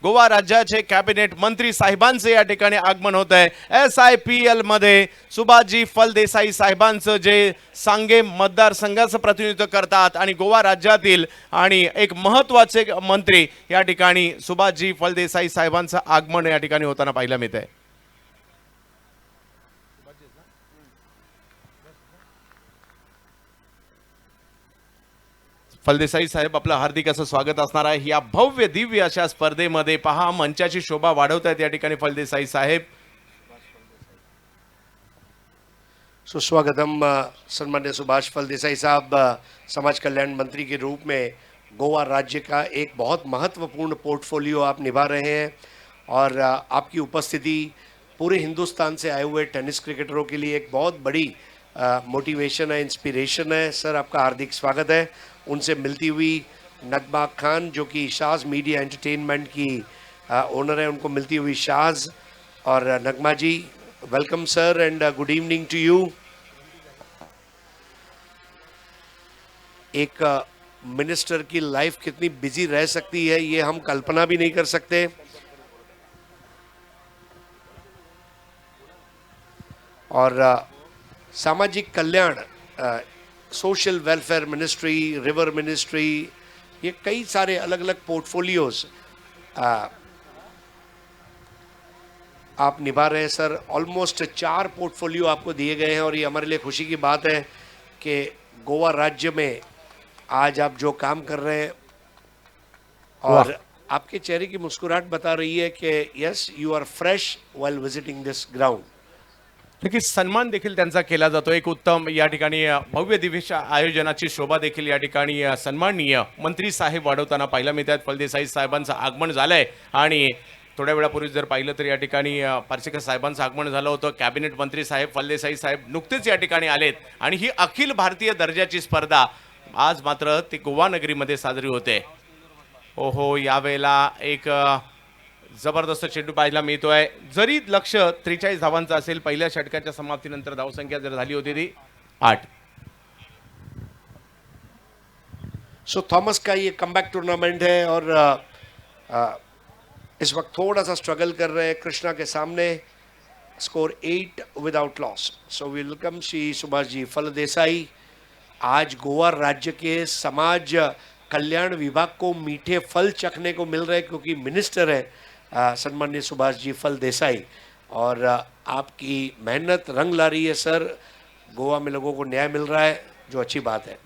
गोवा राज्याचे कॅबिनेट मंत्री साहेबांचे या ठिकाणी आगमन होत आहे. SIPL मध्ये सुभाषजी फलदेसाई साहेबांचं जे सांगे मतदारसंघाचं प्रतिनिधित्व करतात आणि गोवा राज्यातील आणि एक महत्त्वाचे मंत्री या ठिकाणी सुभाषजी फलदेसाई साहेबांचं आगमन या ठिकाणी होताना पाहायला मिळत आहे. फलदेसाई साहेब, आपलं हार्दिक असं स्वागत असणार आहे या भव्य दिव्य अशा स्पर्धेमध्ये. पहा, मंचाची शोभा वाढवत आहेत या ठिकाणी फलदेसाई साहेब. सुस्वागतम सन्मान्य सुभाष फलदेसाई साहब, समाज कल्याण मंत्री के रूप में गोवा राज्य का एक बहुत महत्वपूर्ण पोर्टफोलियो आप निभा रहे हैं और आपकी उपस्थिति पूरे हिंदुस्तान से आए हुए टेनिस क्रिकेटरों के लिए एक बहुत बड़ी मोटिवेशन है, इंस्पिरेशन है। सर, आपका हार्दिक स्वागत है। उनसे मिलती हुई नगमा खान, जो कि शाज मीडिया एंटरटेनमेंट की ओनर है, उनको मिलती हुई शाज। और Nagma ji, welcome sir and good evening to you. एक मिनिस्टर की लाइफ कितनी बिजी रह सकती है, ये हम कल्पना भी नहीं कर सकते। और सामाजिक कल्याण, social welfare ministry, river ministry, ये कई सारे अलग अलग पोर्टफोलियोज आप निभा रहे हैं सर। ऑलमोस्ट 4 पोर्टफोलियो आपको दिए गए हैं और ये हमारे लिए खुशी की बात है कि गोवा राज्य में आज आप जो काम कर रहे हैं और आपके चेहरे की मुस्कुराहट बता रही है कि yes, you are fresh while visiting this ground. नक्कीच सन्मान देखील त्यांचा केला जातो। एक उत्तम या ठिकाणी भव्य दिव्य आयोजनाची शोभा देखील या ठिकाणी सन्माननीय मंत्री साहेब वाढवताना पाहायला मिळतात। फलदेसाई साहेबांचं आगमन झालंय आणि थोड्या वेळापूर्वी जर पाहिलं तर या ठिकाणी पार्सेकर साहेबांचं आगमन झालं होतं। कॅबिनेट मंत्री साहेब फलदेसाई साहेब नुकतेच या ठिकाणी आलेत आणि ही अखिल भारतीय दर्जाची स्पर्धा आज मात्र ती गोवा नगरीमध्ये साजरी होते। ओहो, यावेळेला एक जबरदस्त चेंडू पाहायला मिळतोय। जरी लक्ष 43 धावांचं असेल, पहिल्या षटकाच्या समाप्तीनंतर धावसंख्या जर झाली होती ती 8। सो थॉमस का ये कमबैक टूर्नामेंट है और इस वक्त थोड़ा सा स्ट्रगल कर रहे हैं कृष्णा के सामने। Score 8 without loss. So welcome Shri Subhash ji Phaldesai. आज गोवा राज्य के समाज कल्याण विभाग को मीठे फल चखने को मिल रहे हैं क्योंकि मिनिस्टर है सन्माननीय सुभाष जी फलदेसाई और आपकी मेहनत रंग ला रही है सर। गोवा में लोगों को न्याय मिल रहा है, जो अच्छी बात है।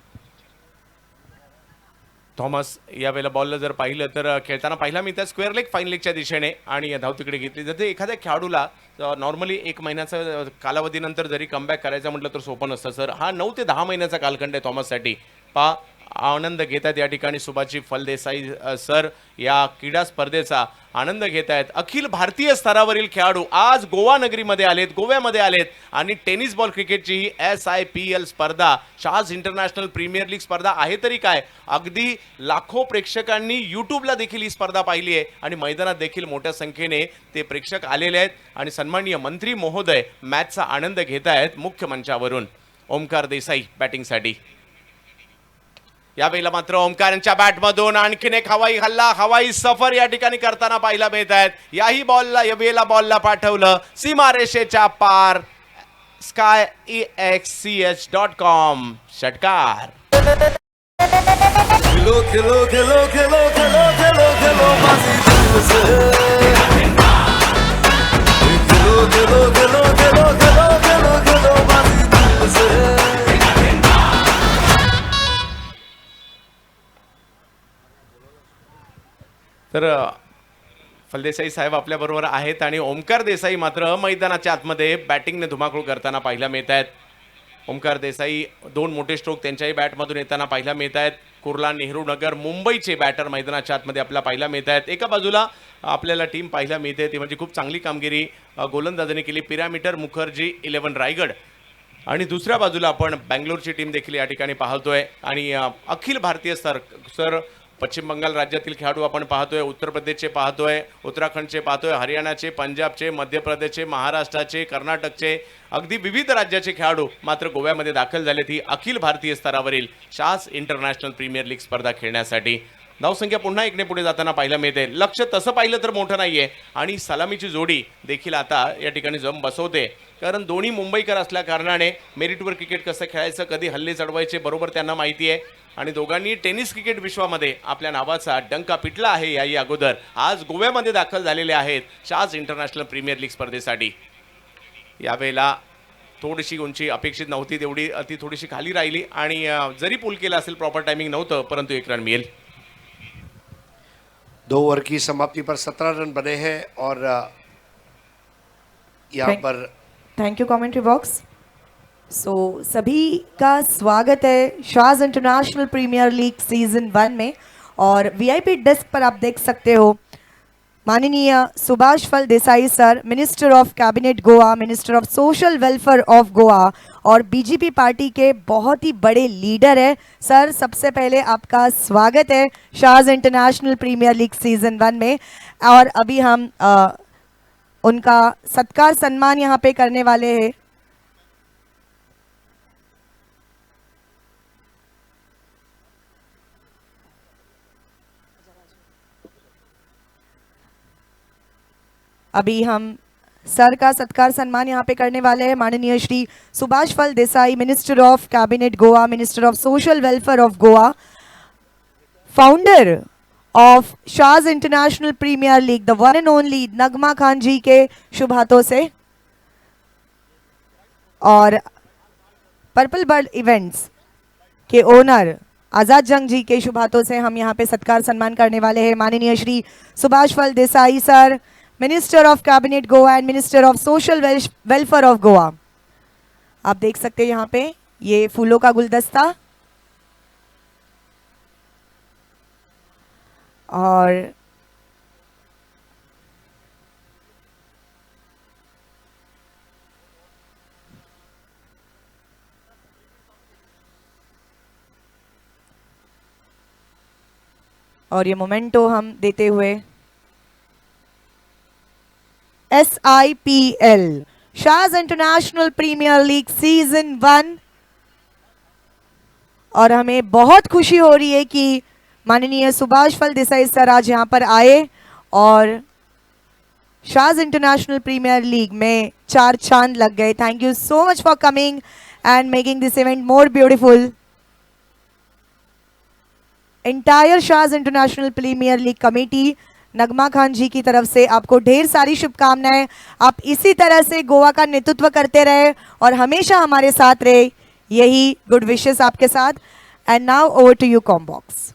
थॉमस यावेळेला बॉलला जर पाहिलं तर खेळताना पाहिला मी त्या स्क्वेअर लेग फाईन लेगच्या दिशेने आणि धाव तिकडे घेतली जाते। एखाद्या खेळाडूला नॉर्मली 1 महिन्याचा कालावधीनंतर जरी कमबॅक करायचं म्हटलं तर सोपं नसतं सर। हा 9 ते 10 महिन्याचा कालखंड आहे थॉमससाठी। पा आनंद घेत आहेत या ठिकाणी सुभाषजी फलदेसाई सर या क्रीडा स्पर्धेचा आनंद घेत आहेत। अखिल भारतीय स्तरावरील खेळाडू आज गोवा नगरीमध्ये आलेत, गोव्यामध्ये आलेत आणि टेनिस बॉल क्रिकेटची ही SIPL स्पर्धा, शाज इंटरनॅशनल प्रीमियर लीग स्पर्धा आहे तरी काय, अगदी लाखो प्रेक्षकांनी यूट्यूबला देखील ही स्पर्धा पाहिली आहे आणि मैदानात देखील मोठ्या संख्येने ते प्रेक्षक आलेले आहेत आणि सन्माननीय मंत्री महोदय मॅचचा आनंद घेत आहेत मुख्य मंचावरून। ओमकार देसाई बॅटिंगसाठी। यावेळेला मात्र ओमकार यांच्या बॅटमधून आणखीन एक हवाई हल्ला, हवाई सफर या ठिकाणी करताना पाहायला मिळत आहेत। याही बॉलला यावेळेला बॉलला पाठवलं सीमारेषेच्या पार। skyexch.com षटकार। खिलो खिलो खिलो खिलो खिलो खिलो खिलो बाजी दिल से। खिलो खिलो खिलो खिलो खिलो खिलो खिलो बाजी दिल से। तर फलदेसाई साहेब आपल्याबरोबर आहेत आणि ओमकार देसाई मात्र मैदानाच्या आतमध्ये बॅटिंगने धुमाकूळ करताना पाहायला मिळत आहेत। ओमकार देसाई 2 मोठे स्ट्रोक त्यांच्याही बॅटमधून येताना पाहायला मिळत आहेत। कुर्ला नेहरू नगर मुंबईचे बॅटर मैदानाच्या आतमध्ये आपल्याला पाहायला मिळत आहेत। एका बाजूला आपल्याला टीम पाहायला मिळते ती म्हणजे खूप चांगली कामगिरी गोलंदाजांनी केली, पिरामिटर मुखर्जी 11 रायगड, आणि दुसऱ्या बाजूला आपण बँगलोरची टीम देखील या ठिकाणी पाहतोय आणि अखिल भारतीय सर पश्चिम बंगाल राज्यातील खेळाडू आपण पाहतोय, उत्तर प्रदेशचे पाहतोय, उत्तराखंडचे पाहतोय, हरियाणाचे, पंजाबचे, मध्य प्रदेशचे, महाराष्ट्राचे, कर्नाटकचे, अगदी विविध राज्याचे खेळाडू मात्र गोव्यामध्ये दाखल झालेत ही अखिल भारतीय स्तरावरील शाज इंटरनॅशनल प्रीमियर लीग स्पर्धा खेळण्यासाठी। धावसंख्या पुन्हा एकने पुढे जाताना पाहायला मिळते। लक्ष तसं पाहिलं तर मोठं नाहीये आणि सलामीची जोडी देखील आता या ठिकाणी जम बसवते, कारण दोन्ही मुंबईकर असल्या कारणाने मेरिटवर क्रिकेट कसं खेळायचं, कधी हल्ले चढवायचे बरोबर त्यांना माहिती आहे आणि दोघांनी टेनिस क्रिकेट विश्वामध्ये आपल्या नावाचा डंका पिटला आहे। याही अगोदर आज गोव्यामध्ये दाखल झालेले आहेत शाज इंटरनॅशनल प्रीमियर लीग स्पर्धेसाठी। यावेळेला थोडीशी उंची अपेक्षित नव्हती, तेवढी ती थोडीशी खाली राहिली आणि जरी पूल केला असेल प्रॉपर टायमिंग नव्हतं परंतु 1 रन मिळेल। 2 ओवर की समाप्ति पर 17 रन बने हैं। और यहाँ पर थैंक यू कमेंट्री बॉक्स। सभी का स्वागत है Shaaz international premiere league season 1 में। और वीआईपी डेस्क पर आप देख सकते हो माननीय Subhash Phal Desai sir, minister of cabinet Goa, minister of social welfare of Goa और बीजेपी पार्टी के बहुत ही बड़े लीडर है। सर, सबसे पहले आपका स्वागत है Shaaz international premiere league season 1 में। और अभी हम उनका सत्कार सम्मान यहाँ पे करने वाले हैं। अभी हम सर का सत्कार सम्मान यहाँ पे करने वाले हैं। माननीय Shri Subhash Phal Desai, minister of cabinet Goa, minister of social welfare of Goa, founder of Shaz international premiere League, the one and only Nagma Khan ji के शुभ हाथों से और पर्पल बर्ड इवेंट्स के ओनर आजाद जंग जी के शुभ हाथों से हम यहाँ पे सत्कार सम्मान करने वाले हैं। माननीय Shri Subhash Phal Desai sir, minister of cabinet Goa and minister of social welfare of Goa. आप देख सकते हैं यहाँ पे ये फूलों का गुलदस्ता और ये मोमेंटो हम देते हुए SIPL Shaaz international premiere league season 1। और हमें बहुत खुशी हो रही है कि माननीय सुभाष फल देसाई सर आज यहाँ पर आए और शाज इंटरनेशनल प्रीमियर लीग में 4 चांद लग गए। Thank you so much for coming and making this event more beautiful. Entire Shah's international premiere League committee, Nagma Khan ji की तरफ से आपको ढेर सारी शुभकामनाएं। आप इसी तरह से गोवा का नेतृत्व करते रहे और हमेशा हमारे साथ रहे, यही गुड विशेस आपके साथ। And now over to you combox.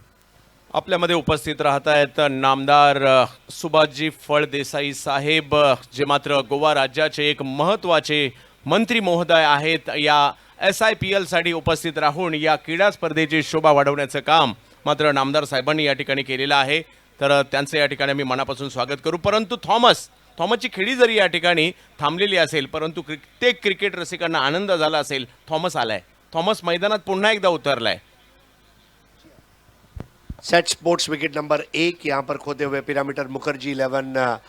आपल्यामध्ये उपस्थित राहत आहेत नामदार सुभाषजी फळ देसाई साहेब, जे मात्र गोवा राज्याचे एक महत्त्वाचे मंत्री महोदय आहेत। या SIPL साठी उपस्थित राहून या क्रीडा स्पर्धेची शोभा वाढवण्याचं काम मात्र नामदार साहेबांनी या ठिकाणी केलेलं आहे। तर त्यांचे या ठिकाणी मी मनापासून स्वागत करू। परंतु थॉमसची खेळी जरी या ठिकाणी थांबलेली असेल, परंतु प्रत्येक क्रिकेट रसिकांना आनंद झाला असेल। थॉमस आलाय, थॉमस मैदानात पुन्हा एकदा उतरलाय। सेट स्पोर्ट्स विकेट नंबर 1 यहाँ पर खोते हुए पिरामिडर Mukherjee 11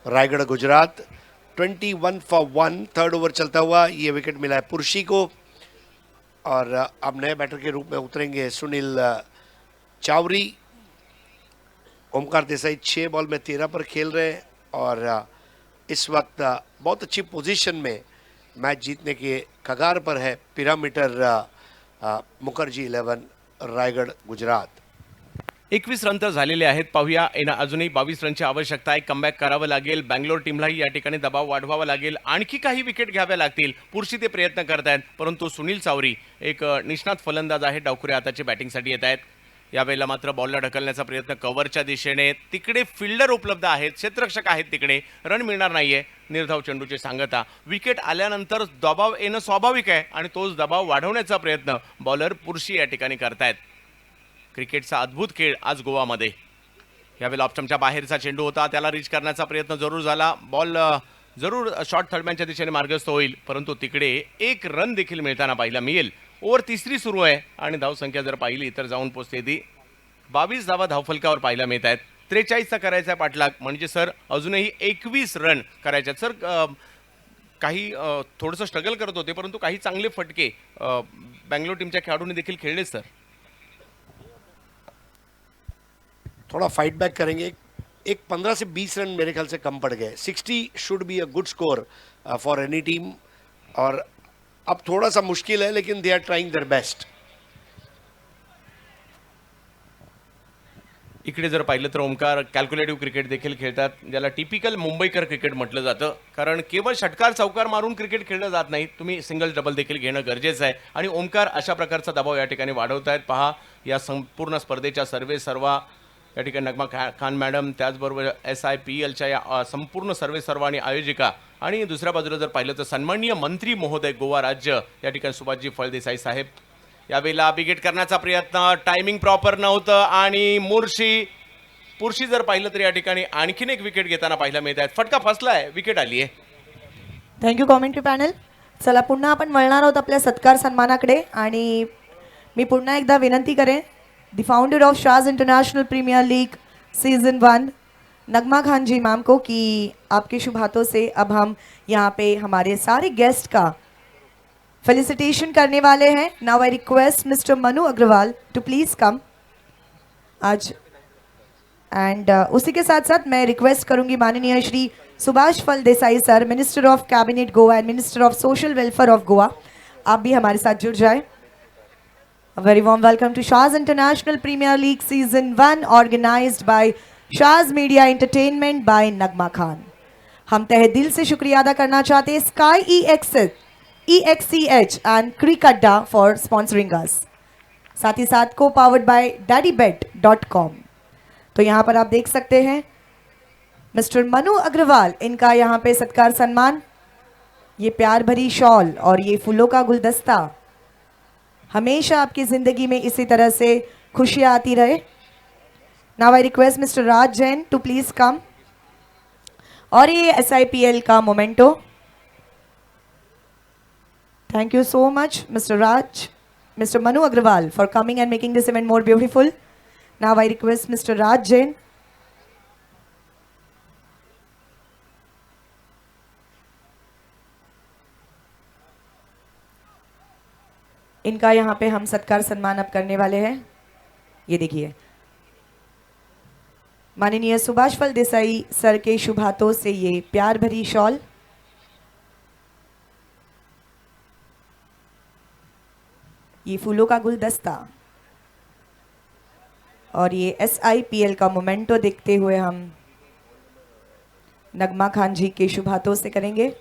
Raigarh Gujarat 21 for 1। Third over चलता हुआ ये विकेट मिला है पुरुषी को और अब नए बैटर के रूप में उतरेंगे सुनील चावरी। ओमकार देसाई 6 बॉल में 13 पर खेल रहे हैं और इस वक्त बहुत अच्छी पोजीशन में मैच जीतने के कगार पर है पिरामिडर मुखर्जी 11 रायगढ़ गुजरात। 21 रन तर झालेले आहेत। पाहूया अजूनही 22 रनची आवश्यकता आहे। कमबॅक करावं लागेल। बँगलोर टीमलाही या ठिकाणी दबाव वाढवावा लागेल। आणखी काही विकेट घ्याव्या लागतील। पुरुषी ते प्रयत्न करतायत, परंतु सुनील चावरी एक निष्णात फलंदाज आहे। डावखुरे हाताचे बॅटिंगसाठी येत आहेत। यावेळेला मात्र बॉलला ढकलण्याचा प्रयत्न कव्हरच्या दिशेने, तिकडे फिल्डर उपलब्ध आहेत, क्षेत्ररक्षक आहेत, तिकडे रन मिळणार नाहीये। निर्धाव चेंडूची सांगता, विकेट आल्यानंतर दबाव येणं स्वाभाविक आहे आणि तोच दबाव वाढवण्याचा प्रयत्न बॉलर पुरुषी या ठिकाणी करतायत। क्रिकेटचा अद्भुत खेळ आज गोवामध्ये। यावेळेला ऑप्शनच्या बाहेरचा चेंडू होता, त्याला रीच करण्याचा प्रयत्न जरूर झाला। बॉल जरूर शॉर्ट थर्डमॅनच्या दिशेने मार्गस्थ होईल, परंतु तिकडे एक रन देखील मिळताना पाहायला मिळेल। ओव्हर तिसरी सुरू आहे आणि धावसंख्या जर पाहिली तर जाऊन पोहोचते ती 22 धावा धावफलकावर पाहायला मिळत आहेत। 43चा करायचा पाठलाग, म्हणजे सर अजूनही 21 रन करायचे। सर काही थोडंसं स्ट्रगल करत होते, परंतु काही चांगले फटके बँगलोर टीमच्या खेळाडूंनी देखील खेळले। सर थोड़ा फाइट बैक करेंगे। एक 15 से 20 रन मेरे ख्याल से कम पड़ गए। 60 should be a good score for any team और अब थोड़ा सा मुश्किल है, लेकिन they are trying their best. इकडे जर पाहिलं तर ओमकार कॅल्क्युलेटिव्ह क्रिकेट देखील खेळतात, ज्याला टिपिकल मुंबईकर क्रिकेट म्हटलं जातं। कारण केवळ षटकार चौकार मारून क्रिकेट खेळलं जात नाही, तुम्ही सिंगल डबल देखील घेणं गरजेचं आहे। आणि ओमकार अशा प्रकारचा दबाव या ठिकाणी वाढवतायत। पहा या संपूर्ण स्पर्धेच्या सर्वे सर्वा या ठिकाणी नगमा खान मॅडम, त्याचबरोबर SIPLच्या या संपूर्ण सर्वे सर्वा आणि आयोजिका आणि दुसऱ्या बाजूला जर पाहिलं तर सन्माननीय मंत्री महोदय गोवा राज्य या ठिकाणी सुभाषजी फळदेसाई साहेब यावेळेला विकेट करण्याचा प्रयत्न, टायमिंग प्रॉपर नव्हतं आणि पुरशी जर पाहिलं तर या ठिकाणी आणखीन एक विकेट घेताना पाहायला मिळत आहेत. फटका फसलाय, विकेट आली आहे. Thank you commentary panel. चला पुन्हा आपण वळणार आहोत आपल्या सत्कार सन्मानाकडे आणि मी पुन्हा एकदा विनंती करें the founder of Shaz international premiere league season 1 Nagma Khan ji ma'am को कि आपके शुभ हाथों से अब हम यहाँ पे हमारे सारे गेस्ट का फेलिसिटेशन करने वाले हैं. Now I request mister Manu Agarwal to please come आज. एंड उसी के साथ साथ मैं रिक्वेस्ट करूंगी माननीय Shri Subhash Phal Desai sir, minister of cabinet Goa and minister of social welfare of Goa, आप भी हमारे साथ जुड़ जाएं. A very warm welcome to Shah's International Premier League Season 1 organized by Shah's Media Entertainment by Nagma Khan. हम तहे दिल से शुक्रिया अदा करना चाहते हैं Sky EXCH and Creek Adda for sponsoring us. साथ ही साथ को पावर्ड बाय daddybet.com. तो यहाँ पर आप देख सकते हैं मिस्टर मनु अग्रवाल, इनका यहाँ पे सत्कार सम्मान, ये प्यार भरी शॉल और ये फूलों का गुलदस्ता हमेशा आपकी ज़िंदगी में इसी तरह से खुशियाँ आती रहे. Now I request mister Raj Jain to please come. और ये SIPL का memento. Thank you so much mister Manu Agarwal for coming and making this event more beautiful. Now I request mister Raj Jain. इनका यहाँ पे हम सत्कार सम्मान अब करने वाले हैं. ये देखिए माननीय सुभाष फल देसाई सर के शुभ हाथों से ये प्यार भरी शॉल, ये फूलों का गुलदस्ता और ये SIPL का मोमेंटो देखते हुए हम नगमा खान जी के शुभ हाथों से करेंगे.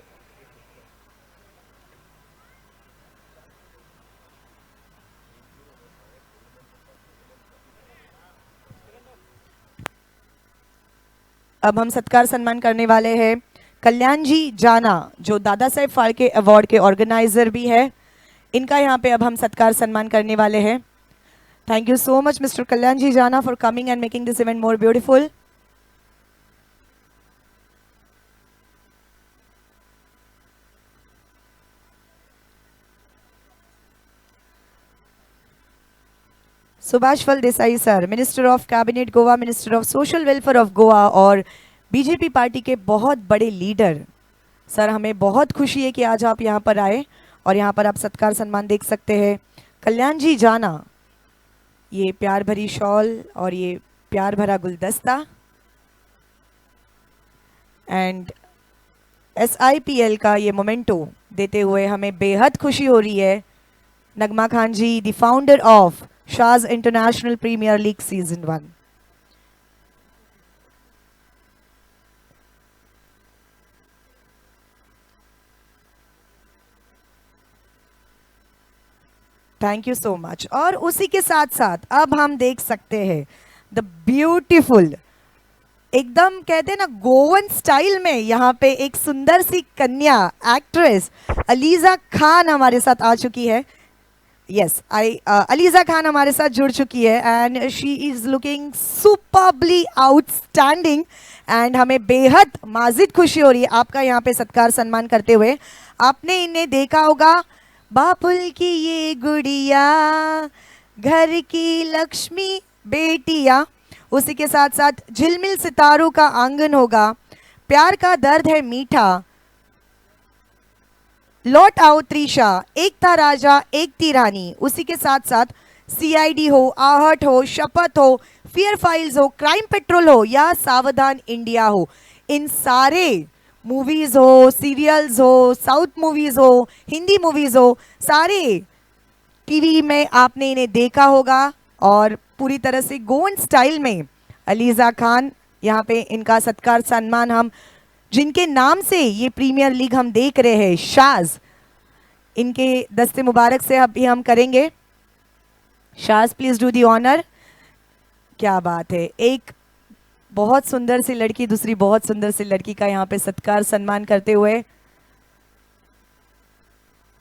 अब हम सत्कार सम्मान करने वाले हैं कल्याण जी जाना, जो दादा साहेब फाल्के अवार्ड के ऑर्गेनाइजर भी है. इनका यहाँ पे अब हम सत्कार सम्मान करने वाले हैं. Thank you so much mister Kalyan ji Jana for coming and making this event more beautiful. Subhash Phal Desai sir, minister of cabinet Goa, minister of social welfare of Goa और बीजेपी पार्टी के बहुत बड़े लीडर. सर हमें बहुत खुशी है कि आज आप यहाँ पर आए और यहाँ पर आप सत्कार सम्मान देख सकते हैं. कल्याण जी जाना, ये प्यार भरी शॉल और ये प्यार भरा गुलदस्ता एंड SIPL का ये मोमेंटो देते हुए हमें बेहद खुशी हो रही है. Nagma Khan ji, the founder of Shah's International Premier League Season 1. Thank you so much. और उसी के साथ साथ अब हम देख सकते हैं द ब्यूटीफुल, एकदम कहते हैं ना गोवन स्टाइल में, यहाँ पे एक सुंदर सी कन्या एक्ट्रेस अलीजा खान हमारे साथ आ चुकी है. यस अलीजा खान हमारे साथ जुड़ चुकी है and she is looking superbly outstanding and हमें बेहद माजिद खुशी हो रही है आपका यहाँ पे सत्कार सम्मान करते हुए. आपने इन्हें देखा होगा, बापुल की ये गुड़िया घर की लक्ष्मी बेटिया. उसी के साथ साथ झिलमिल सितारों का आंगन होगा, प्यार का दर्द है मीठा, लौट आओ त्रिशा, एक था राजा एक थी रानी. उसी के साथ साथ CID हो, आहट हो, शपथ हो, फियर फाइल्स हो, क्राइम पेट्रोल हो या सावधान इंडिया हो, इन सारे मूवीज़ हो, सीरियल्स हो, साउथ मूवीज़ हो, हिंदी मूवीज़ हो, सारे टीवी में आपने इन्हें देखा होगा. और पूरी तरह से गोवन स्टाइल में अलीजा खान, यहाँ पे इनका सत्कार सम्मान हम जिनके नाम से ये प्रीमियर लीग हम देख रहे हैं शाज, इनके दस्ते मुबारक से अभी हम करेंगे. Shaaz please do the honour. क्या बात है, एक बहुत सुंदर सी लड़की दूसरी बहुत सुंदर सी लड़की का यहाँ पे सत्कार सम्मान करते हुए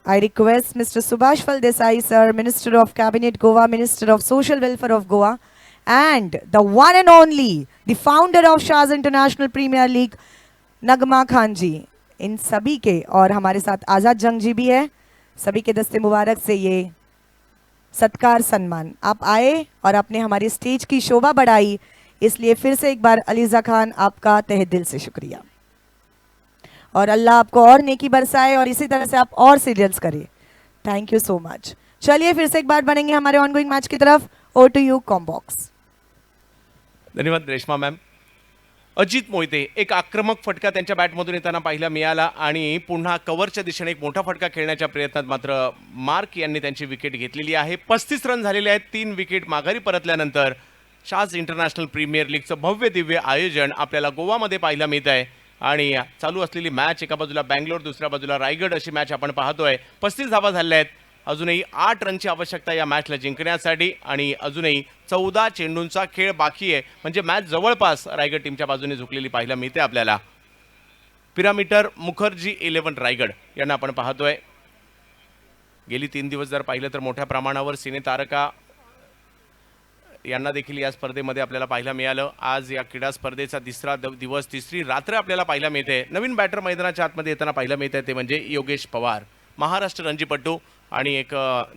I request Mr. Subhash Pal Desai, sir, Minister of Cabinet Goa, Minister of Social Welfare of Goa, and the one and only, the founder of Shah's International Premier League, नगमा खान जी, इन सभी के, और हमारे साथ आज़ाद जंग जी भी है, सभी के दस्ते मुबारक से ये सत्कार सम्मान आप आए और आपने हमारी स्टेज की शोभा बढ़ाई, इसलिए फिर से एक बार अलीजा खान आपका तहे दिल से शुक्रिया और अल्लाह आपको और नेकी बरसाए और इसी तरह से आप और सीरियल्स करें. Thank you so much. चलिए फिर से एक बार बढ़ेंगे हमारे ऑनगोइंग मैच की तरफ. Over to you combox. धन्यवाद रेश्मा मॅम. अजित मोहिते एक आक्रमक फटका त्यांच्या बॅटमधून येताना पाहायला मिळाला आणि पुन्हा कव्हरच्या दिशेने एक मोठा फटका खेळण्याच्या प्रयत्नात मात्र मार्क यांनी त्यांची विकेट घेतलेली आहे. 35 रन झालेले आहेत. 3 विकेट माघारी परतल्यानंतर शाज इंटरनॅशनल प्रीमियर लीगचं भव्य दिव्य आयोजन आपल्याला गोवामध्ये पाहायला मिळत आहे आणि चालू असलेली मॅच एका बाजूला बँगलोर दुसऱ्या बाजूला रायगड अशी मॅच आपण पाहतोय. 35 धावा झाल्या आहेत. अजूनही 8 रनची आवश्यकता या मॅचला जिंकण्यासाठी आणि अजूनही 14 चेंडूंचा खेळ बाकी आहे. म्हणजे मॅच जवळपास रायगड टीमच्या बाजूने झुकलेली पाहायला मिळते आपल्याला. पिरामीटर मुखर्जी 11 रायगड यांना आपण पाहतोय. गेली 3 दिवस जर पाहिलं तर मोठ्या प्रमाणावर सिने तारका यांना देखील या स्पर्धेमध्ये आपल्याला पाहायला मिळालं. आज या क्रीडा स्पर्धेचा तिसरा दिवस तिसरी रात्र आपल्याला पाहायला मिळते. नवीन बॅटर मैदानाच्या आतमध्ये येताना पाहायला मिळते ते म्हणजे योगेश पवार, महाराष्ट्र रणजीपटू आणि एक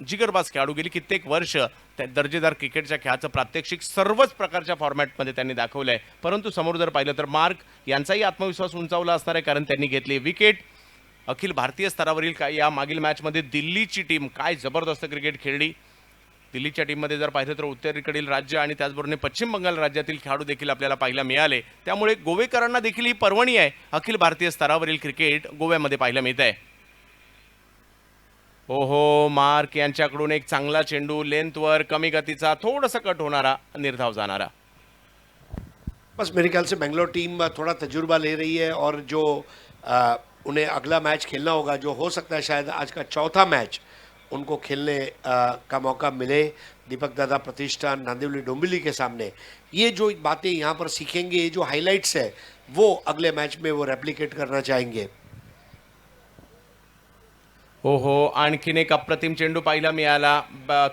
जिगरबाज खेळाडू. गेली कित्येक वर्ष त्या दर्जेदार क्रिकेटच्या खेळाचं प्रात्यक्षिक सर्वच प्रकारच्या फॉर्मॅटमध्ये त्यांनी दाखवलं आहे. परंतु समोर जर पाहिलं तर मार्क यांचाही आत्मविश्वास उंचावला असणार आहे कारण त्यांनी घेतली विकेट. अखिल भारतीय स्तरावरील काय या मागील मॅचमध्ये दिल्लीची टीम काय जबरदस्त क्रिकेट खेळली. दिल्लीच्या टीममध्ये जर पाहिलं तर उत्तरेकडील राज्य आणि त्याचबरोबर पश्चिम बंगाल राज्यातील खेळाडू देखील आपल्याला पाहायला मिळाले. त्यामुळे गोवेकरांना देखील ही पर्वणी आहे. अखिल भारतीय स्तरावरील क्रिकेट गोव्यामध्ये पाहायला मिळत आहे. ओहो, मार्क यांच्याकडून एक चांगला चेंडू लेंथवर कमी गतीचा थोडासा कट होणारा निर्धाव जाणारा. बस मेरे ख्याल से बेंगलोर टीम थोड़ा तजुर्बा ले रही है और जो उन्हें अगला मैच खेलना होगा, जो हो सकता है शायद आज का चौथा मैच उनको खेलने का मौका मिले दीपक दादा प्रतिष्ठान नांदिवली डोंबिवली के सामने. ये जो बातें यहाँ पर सीखेंगे, ये जो हाइलाइट्स है वो अगले मैच में वो रेप्लिकेट करना चाहेंगे. ओहो, आणखीन एक अप्रतिम चेंडू पाहायला मिळाला.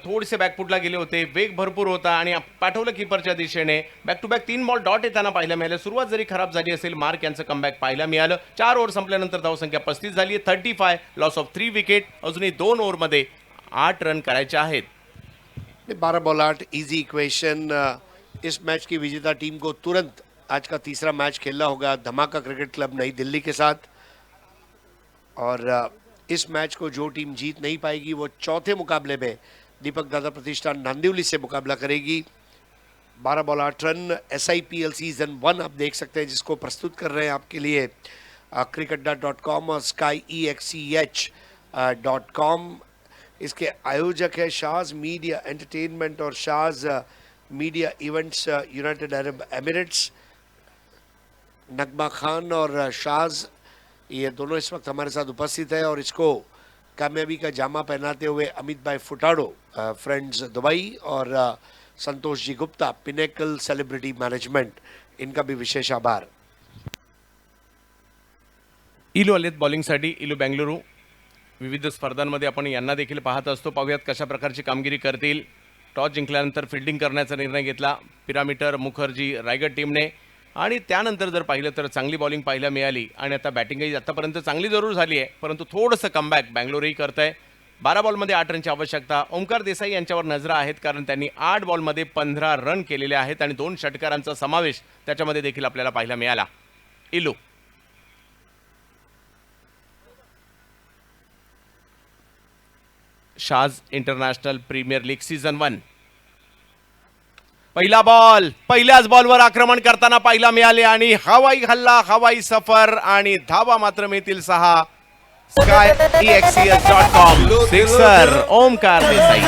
थोडेसे बॅकफुटला गेले होते, वेग भरपूर होता आणि पाठवलं कीपरच्या दिशेने. Back to back 3 ball dot येताना पाहायला मिळालं. सुरुवात जरी खराब झाली असेल, मार्क यांचं कमबॅक पाहायला मिळालं. 4 ओव्हर संपल्यानंतर धावसंख्या 35 झाली आहे. 35, लॉस ऑफ 3 विकेट. अजूनही 2 ओव्हरमध्ये 8 रन करायचे आहेत. 12 बॉल 8 इजी इक्वेशन. इस मैच की विजेता टीम को तुरंत आज का तीसरा मैच खेलना होगा धमाका क्रिकेट क्लब नई दिल्ली के साथ. और इस मैच को जो टीम जीत नहीं पाएगी वो चौथे मुकाबले में दीपक दादा प्रतिष्ठान नांदिवली से मुकाबला करेगी. 12 बॉल 8 रन. SIPL सीजन 1 आप देख सकते हैं जिसको प्रस्तुत कर रहे हैं आपके लिए cricketda.com और skyexch.com. इसके आयोजक है शाज मीडिया एंटरटेनमेंट और Shah's media events United Arab Emirates. Nagma Khan और शाज ये दोनों इस वक्त हमारे साथ उपस्थित है और इसको कामयाबी का जामा पहनाते हुए अमित भाई फुटाडो फ्रेंड्स दुबई और Santosh ji Gupta pinnacle celebrity management, इनका भी विशेष आभार. इलू आलेत बॉलिंगसाठी. इलू बेंगलुरू विविध स्पर्धांमध्ये आपण यांना देखील पाहत असतो. पाहूयात कशा प्रकारची कामगिरी करतील. टॉस जिंकल्यानंतर फिल्डिंग करण्याचा निर्णय घेतला पिरामीटर मुखर्जी रायगड टीमने आणि त्यानंतर जर पाहिलं तर चांगली बॉलिंग पाहायला मिळाली आणि आता बॅटिंगही आतापर्यंत चांगली जरूर झाली आहे परंतु थोडंसं कमबॅक बँगलोरही करत आहे. 12 बॉलमध्ये 8 रनची आवश्यकता. ओमकार देसाई यांच्यावर नजरा आहेत कारण त्यांनी 8 बॉलमध्ये 15 रन केलेले आहेत आणि 2 षटकारांचा समावेश त्याच्यामध्ये देखील आपल्याला पाहायला मिळाला. इलू Shaaz international premier league season 1. पहिला बॉल, पहिल्याच बॉलवर आक्रमण करताना पाहायला मिळाले आणि हवाई हल्ला, हवाई सफर आणि धावा मात्र मिळतील 6. skyexch.com sixer Omkar Desai.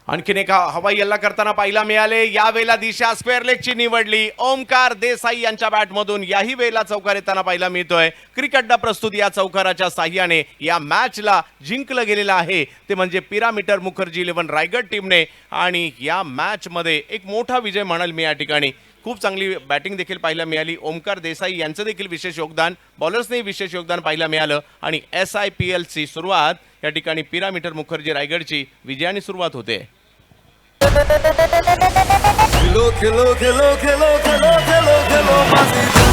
आणखीन एका हवाई हल्ला करताना पाहायला मिळाले. यावेळेला दिशा स्क्वेअर लेगची निवडली. ओमकार देसाई यांच्या बॅटमधून याही वेळेला चौकार येताना पाहायला मिळतोय. क्रिकेटला प्रस्तुत या चौकाराच्या साह्याने या मॅचला जिंकलं गेलेलं आहे ते म्हणजे पिरामिटर मुखर्जी 11 रायगड टीमने. आणि या मॅच मध्ये एक मोठा विजय म्हणाल मी या ठिकाणी. खूप चांगली बॅटिंग देखील पाहायला मिळाली. ओमकार देसाई यांचं देखील विशेष योगदान, बॉलर्सने विशेष योगदान पाहायला मिळालं. आणि SIPL ची सुरुवात या ठिकाणी पिरामिटर मुखर्जी रायगडची विजयाने सुरुवात होते. खेलो खेलो खेलो खेलो खेलो खेलो खेलो बाजी